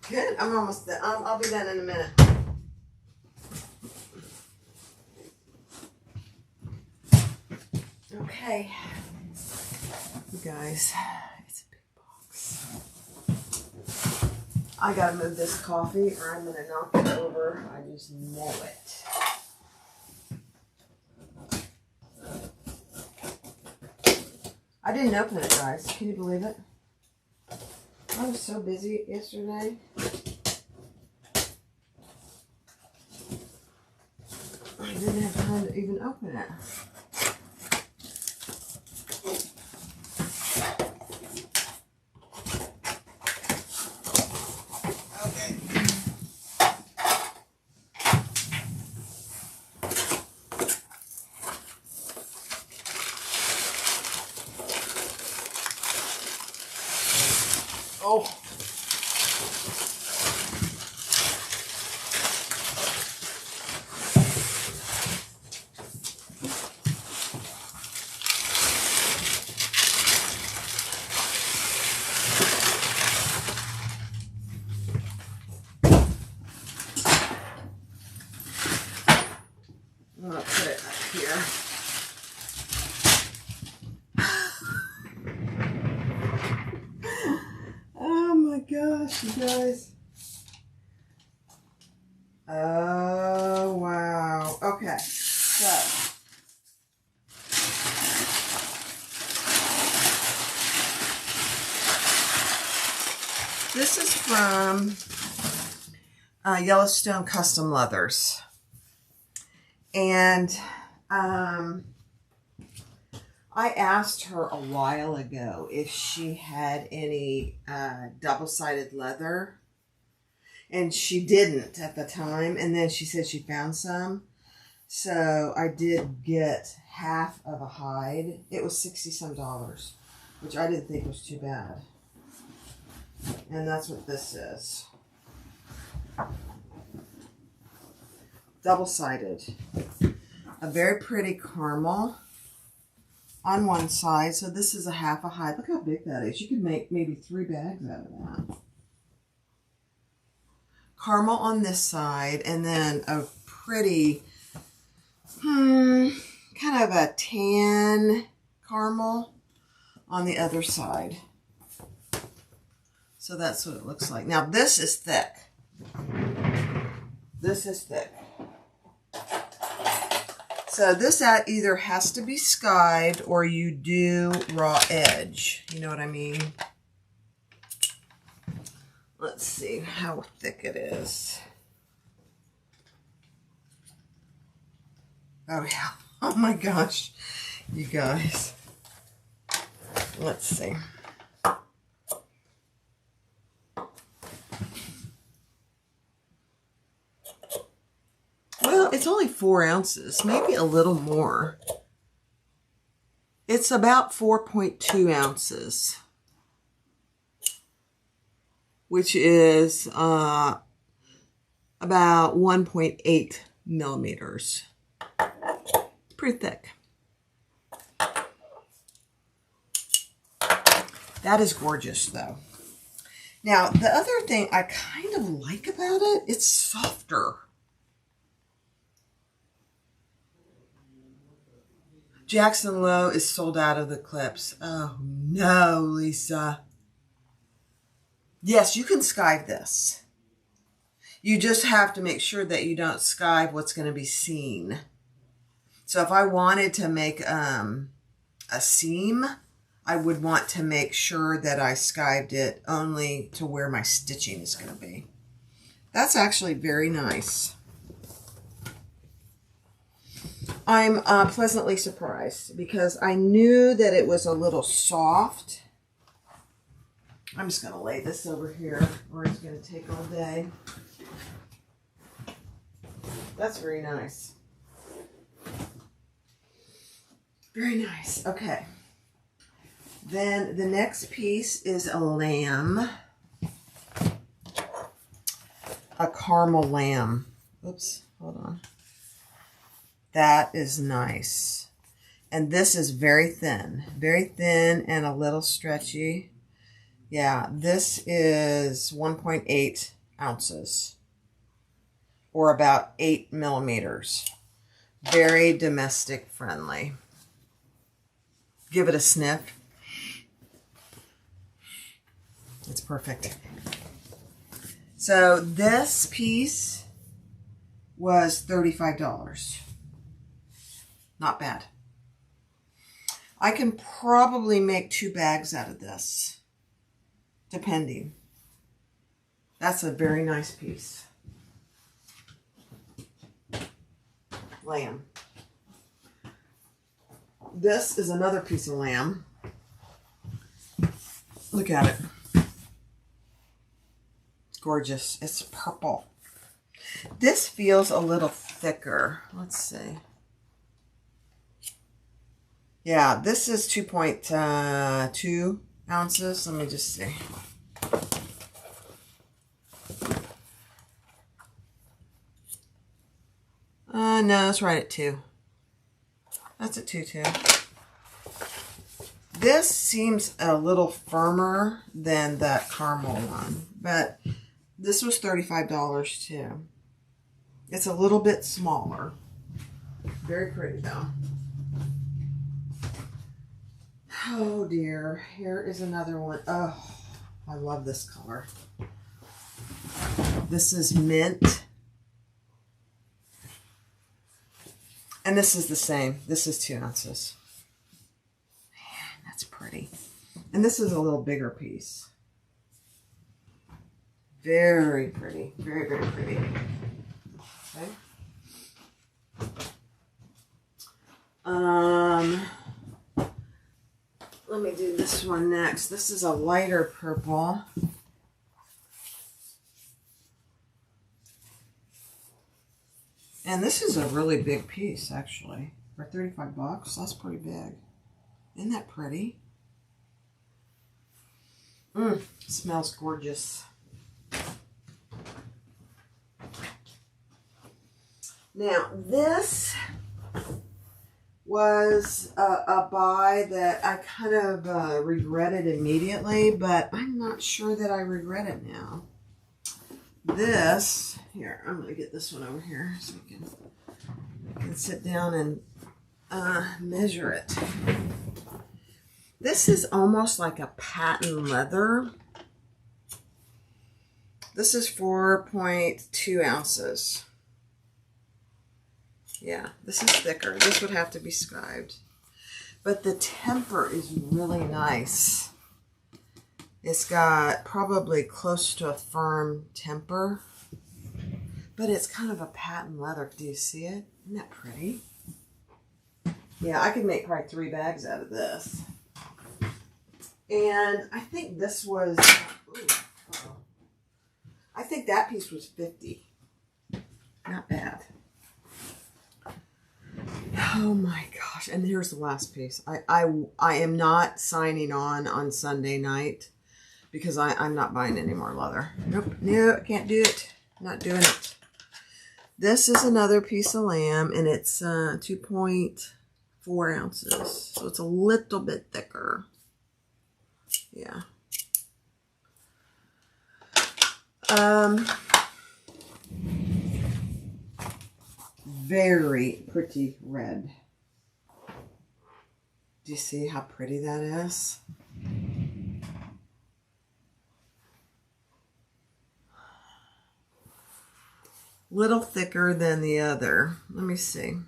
Good, I'm almost done. I'll be done in a minute. Okay, you guys, it's a big box. I gotta move this coffee or I'm gonna knock it over. I just know it. I didn't open it, guys. Can you believe it? I was so busy yesterday. I didn't have time to even open it. Okay. Oh. I'm gonna put it up here. Oh my gosh, you guys. Oh, wow. Okay, so. from Yellowstone Custom Leathers. And I asked her a while ago if she had any double-sided leather. And she didn't at the time. And then she said she found some. So I did get half of a hide. It was $60-some, which I didn't think was too bad. And that's what this is. Double-sided. A very pretty caramel on one side. So this is a half a hide. Look how big that is. You could make maybe 3 bags out of that. Caramel on this side, and then a pretty, kind of a tan caramel on the other side. So that's what it looks like. Now this is thick. This is thick. So this either has to be skied or you do raw edge. You know what I mean? Let's see how thick it is. Oh yeah. Oh my gosh. You guys. Let's see. Well, it's only 4 ounces, maybe a little more. It's about 4.2 ounces. Which is about 1.8 millimeters. It's pretty thick. That is gorgeous, though. Now, the other thing I kind of like about it, it's softer. Jackson Lowe is sold out of the clips. Oh, no, Lisa. Yes, you can skive this. You just have to make sure that you don't skive what's going to be seen. So if I wanted to make a seam, I would want to make sure that I skived it only to where my stitching is going to be. That's actually very nice. I'm pleasantly surprised because I knew that it was a little soft. I'm just going to lay this over here or it's going to take all day. That's very nice. Very nice. Okay. Then the next piece is a lamb. A caramel lamb. Oops, hold on. That is nice. And this is very thin and a little stretchy. Yeah, this is 1.8 ounces or about 8 millimeters. Very domestic friendly. Give it a sniff. It's perfect. So this piece was $35. Not bad. I can probably make 2 bags out of this, depending. That's a very nice piece. Lamb. This is another piece of lamb. Look at it. It's gorgeous. It's purple. This feels a little thicker. Let's see. Yeah, this is 2.2 ounces. Let me just see. No, it's right at 2. That's at 2 too. This seems a little firmer than that caramel one, but this was $35 too. It's a little bit smaller. Very pretty though. Oh dear, here is another one. Oh, I love this color. This is mint. And this is the same. This is 2 ounces. Man, that's pretty. And this is a little bigger piece. Very pretty. Very, very pretty. Okay. Let me do this one next. This is a lighter purple. And this is a really big piece, actually. For 35 bucks, that's pretty big. Isn't that pretty? Smells gorgeous. Now, this was a buy that I kind of regretted immediately, but I'm not sure that I regret it now. This, here, I'm going to get this one over here so we can sit down and measure it. This is almost like a patent leather. This is 4.2 ounces. Yeah, this is thicker. This would have to be scribed. But the temper is really nice. It's got probably close to a firm temper. But it's kind of a patent leather. Do you see it? Isn't that pretty? Yeah, I could make probably 3 bags out of this. And I think this was... I think that piece was 50. Not bad. Oh my gosh. And here's the last piece. I am not signing on Sunday night because I'm not buying any more leather. Nope. No, I can't do it. Not doing it. This is another piece of lamb and it's 2.4 ounces. So it's a little bit thicker. Yeah. Very pretty red. Do you see how pretty that is? Little thicker than the other. Let me see.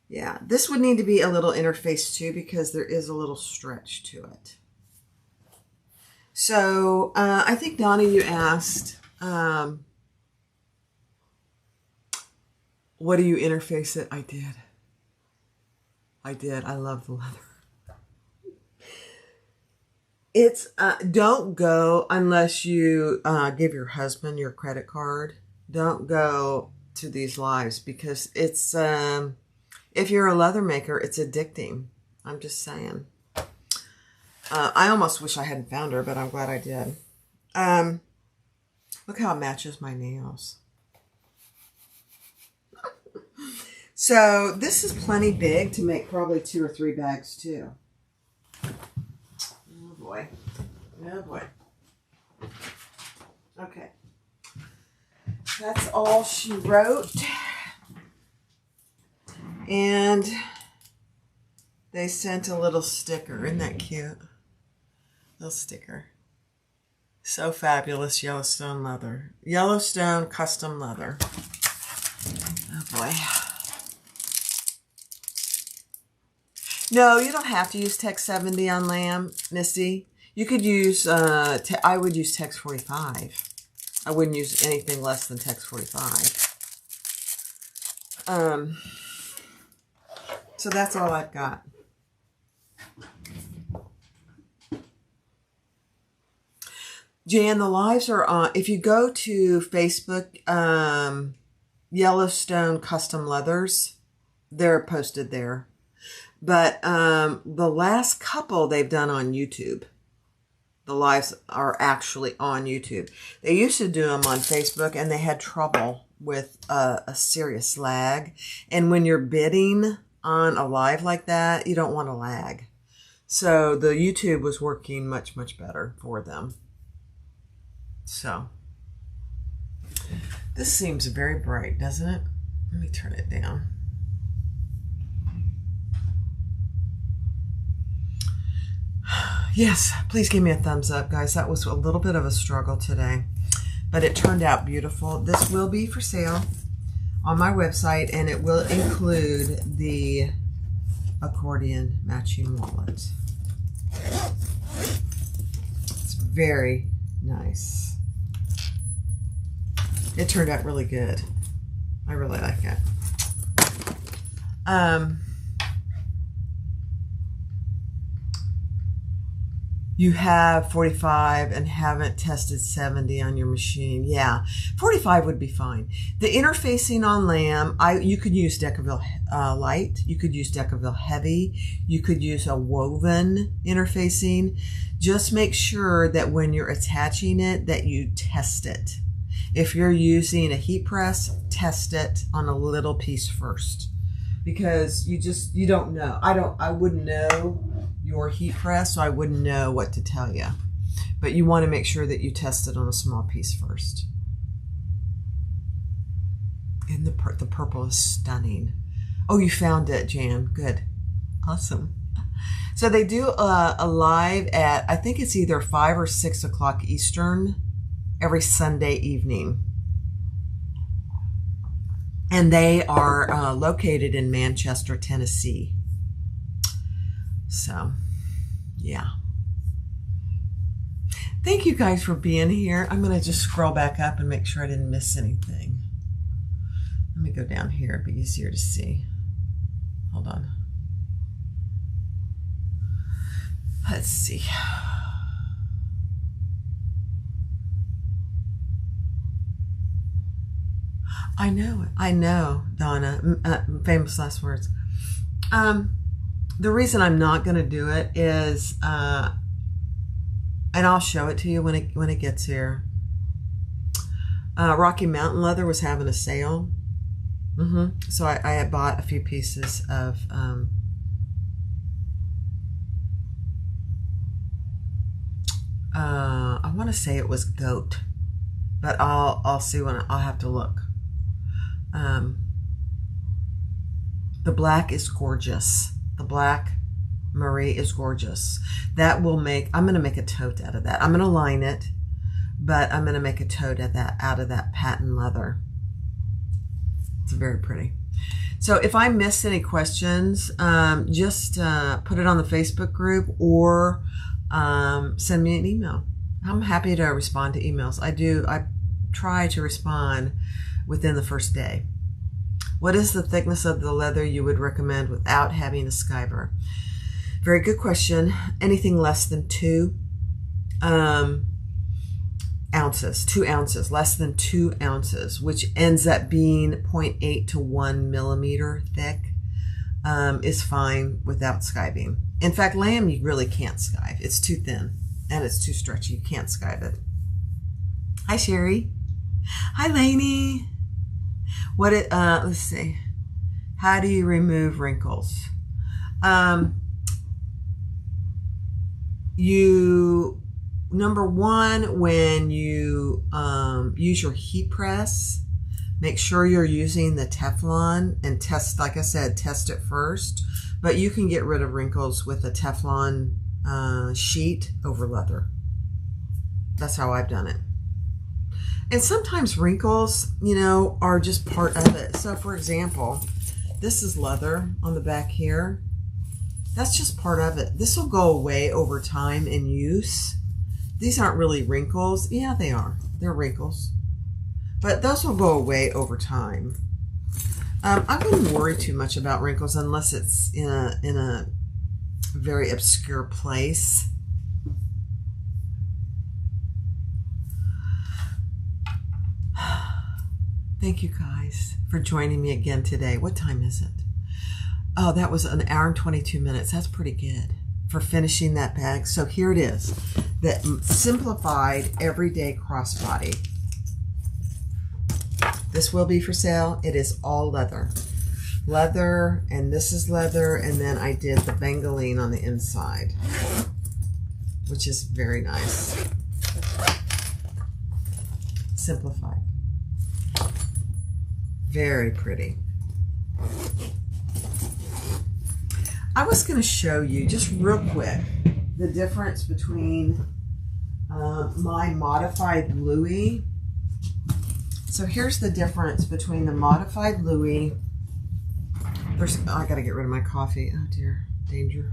Yeah, this would need to be a little interfaced too because there is a little stretch to it. So, I think, Donnie, you asked, what do you interface it? I did. I love the leather. It's, don't go unless you give your husband your credit card. Don't go to these lives because it's, if you're a leather maker, it's addicting. I'm just saying. I almost wish I hadn't found her, but I'm glad I did. Look how it matches my nails. So this is plenty big to make probably 2 or 3 bags too. Oh boy. Oh boy. Okay. That's all she wrote. And they sent a little sticker. Isn't that cute? Little sticker. So fabulous. Yellowstone leather. Yellowstone custom leather. Oh boy. No, you don't have to use Tex 70 on lamb, Missy. You could use, I would use Tex 45. I wouldn't use anything less than Tex 45. So that's all I've got. Jan, the lives are on. If you go to Facebook, Yellowstone Custom Leathers, they're posted there. But the last couple they've done on YouTube. The lives are actually on YouTube. They used to do them on Facebook, and they had trouble with a serious lag. And when you're bidding on a live like that, you don't want to lag. So the YouTube was working much, much better for them. So this seems very bright, doesn't it? Let me turn it down. Yes, please give me a thumbs up, guys. That was a little bit of a struggle today, but it turned out beautiful. This will be for sale on my website, and it will include the accordion matching wallet. It's very nice. It turned out really good. I really like it. You have 45 and haven't tested 70 on your machine. Yeah, 45 would be fine. The interfacing on lamb, you could use Decaville light. You could use Decaville heavy. You could use a woven interfacing. Just make sure that when you're attaching it, that you test it. If you're using a heat press, test it on a little piece first, because you don't know. I wouldn't know your heat press, so I wouldn't know what to tell you. But you want to make sure that you test it on a small piece first. And the purple is stunning. Oh, you found it, Jan. Good. Awesome. So they do a live at, I think it's either 5 or 6 o'clock Eastern every Sunday evening. And they are located in Manchester, Tennessee. So, yeah. Thank you guys for being here. I'm going to just scroll back up and make sure I didn't miss anything. Let me go down here. It'd be easier to see. Hold on. Let's see. I know, Donna. Famous last words. The reason I'm not going to do it is, and I'll show it to you when it gets here. Rocky Mountain Leather was having a sale. So I had bought a few pieces of I want to say it was goat, but I'll see when I'll have to look. The black is gorgeous. The black Marie is gorgeous. That will make, I'm going to make a tote out of that. I'm going to line it, but I'm going to make a tote out of that patent leather. It's very pretty. So if I missed any questions, just put it on the Facebook group or send me an email. I'm happy to respond to emails. I try to respond within the first day. What is the thickness of the leather you would recommend without having a skiver? Very good question. Anything less than 2 ounces, 2 ounces, less than 2 ounces, which ends up being 0.8 to 1 millimeter thick, is fine without skiving. In fact, lamb, you really can't skive. It's too thin and it's too stretchy. You can't skive it. Hi, Sherry. Hi, Lainey. Let's see. How do you remove wrinkles? Number one, when you use your heat press, make sure you're using the Teflon and test, like I said, test it first. But you can get rid of wrinkles with a Teflon sheet over leather. That's how I've done it. And sometimes wrinkles, are just part of it. So for example, this is leather on the back here. That's just part of it. This will go away over time in use. These aren't really wrinkles. Yeah, they are. They're wrinkles. But those will go away over time. I wouldn't worry too much about wrinkles unless it's in a very obscure place. Thank you guys for joining me again today. What time is it? Oh, that was 1 hour and 22 minutes. That's pretty good for finishing that bag. So here it is, the simplified everyday crossbody. This will be for sale. It is all leather. Leather, and this is leather, and then I did the bengaline on the inside, which is very nice. Simplified. Very pretty. I was going to show you just real quick the difference between my modified Louis. So here's the difference between the modified Louis. I got to get rid of my coffee. Oh dear, danger.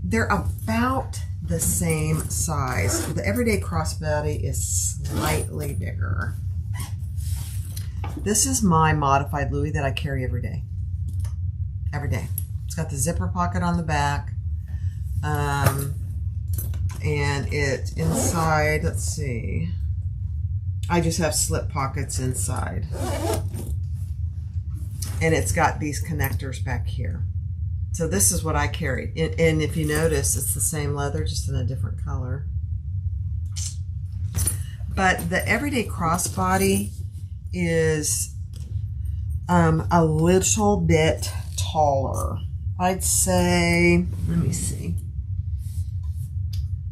They're about the same size. The Everyday Crossbody is slightly bigger. This is my modified Louis that I carry every day. Every day. It's got the zipper pocket on the back. And it inside, let's see. I just have slip pockets inside. And it's got these connectors back here. So this is what I carry. And if you notice, it's the same leather, just in a different color. But the Everyday Crossbody is a little bit taller. I'd say, let me see,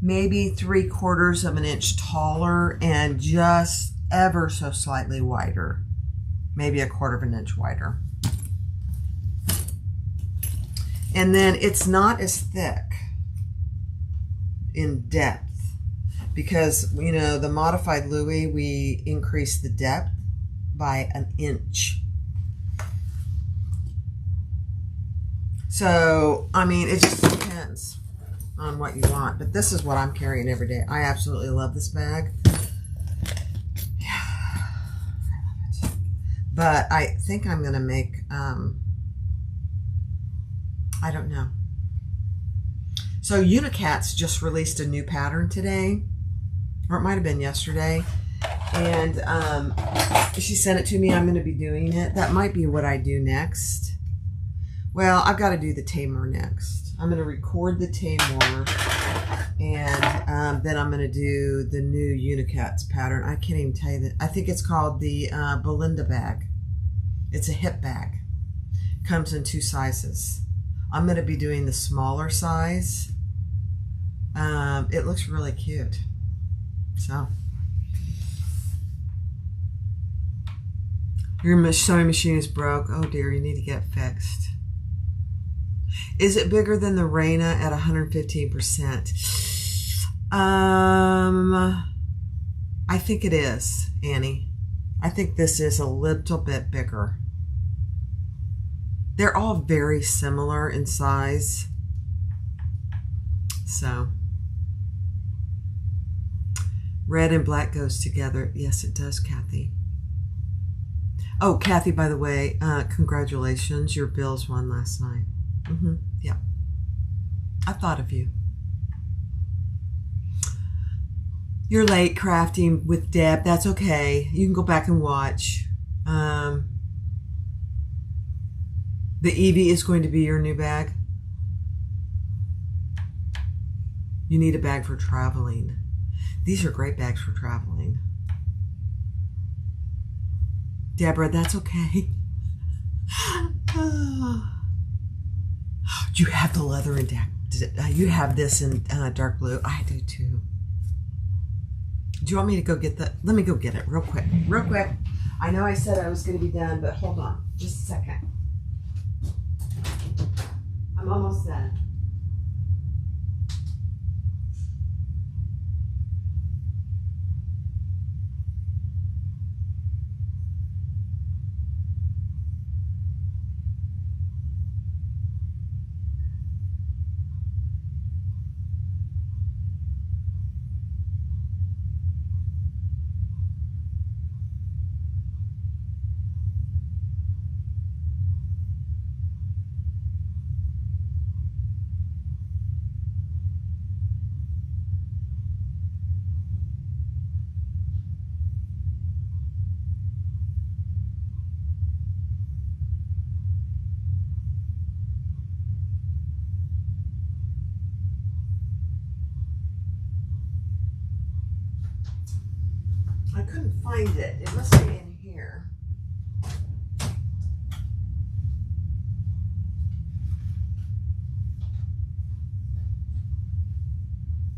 maybe 3/4 of an inch taller and just ever so slightly wider. Maybe 1/4 of an inch wider. And then it's not as thick in depth because, you know, the modified Louis, we increased the depth by 1 inch. So, I mean, it just depends on what you want. But this is what I'm carrying every day. I absolutely love this bag. Yeah, I love it. But I think I'm going to make, I don't know. So Unicats just released a new pattern today. Or it might have been yesterday. And she sent it to me. I'm going to be doing it. That might be what I do next. Well, I've got to do the Tamer next. I'm going to record the Tamer, and then I'm going to do the new Unicats pattern. I can't even tell you that. I think it's called the Belinda bag. It's a hip bag. Comes in 2 sizes. I'm going to be doing the smaller size. It looks really cute. So, your sewing machine is broke. Oh dear, you need to get fixed. Is it bigger than the Reina at 115%? I think it is, Annie. I think this is a little bit bigger. They're all very similar in size. So, red and black goes together. Yes, it does, Kathy. Oh, Kathy, by the way, congratulations. Your Bills won last night. Yeah. I thought of you. You're late crafting with Deb. That's okay. You can go back and watch. The Evie is going to be your new bag. You need a bag for traveling. These are great bags for traveling. Deborah, that's okay. You have the leather in you have this in dark blue. I do too. Do you want me to go get the? Let me go get it real quick. Real quick. I know I said I was going to be done, but hold on. Just a second. I'm almost done. I couldn't find it. It must be in here.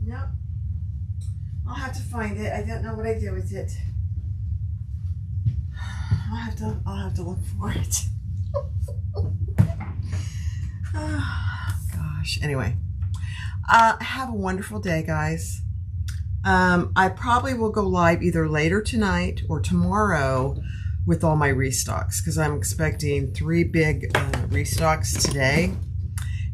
Nope. I'll have to find it. I don't know what I did with it. I'll have to look for it. Oh, gosh. Anyway, have a wonderful day, guys. I probably will go live either later tonight or tomorrow with all my restocks because I'm expecting 3 big restocks today.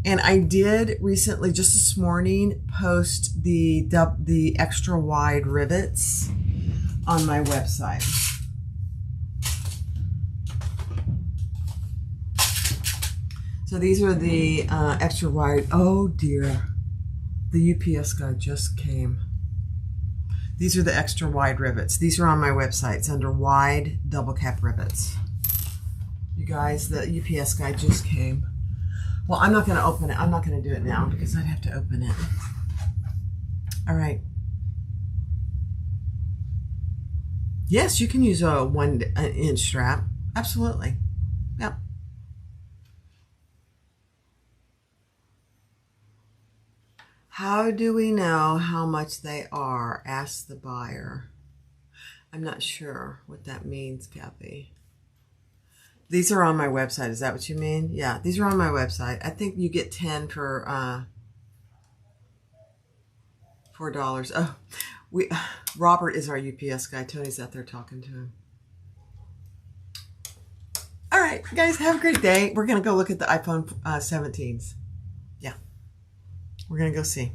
And I did recently, just this morning, post the extra wide rivets on my website. So these are the extra wide. Oh dear, the UPS guy just came. These are the extra wide rivets. These are on my website. It's under wide double cap rivets. You guys, the UPS guy just came. Well, I'm not going to open it. I'm not going to do it now because I'd have to open it. All right. Yes, you can use a 1-inch strap. Absolutely. Yep. How do we know how much they are? Ask the buyer. I'm not sure what that means, Kathy. These are on my website. Is that what you mean? Yeah, these are on my website. I think you get 10 for $4. Oh, Robert is our UPS guy. Tony's out there talking to him. All right, guys, have a great day. We're going to go look at the iPhone 17s. Yeah, we're going to go see.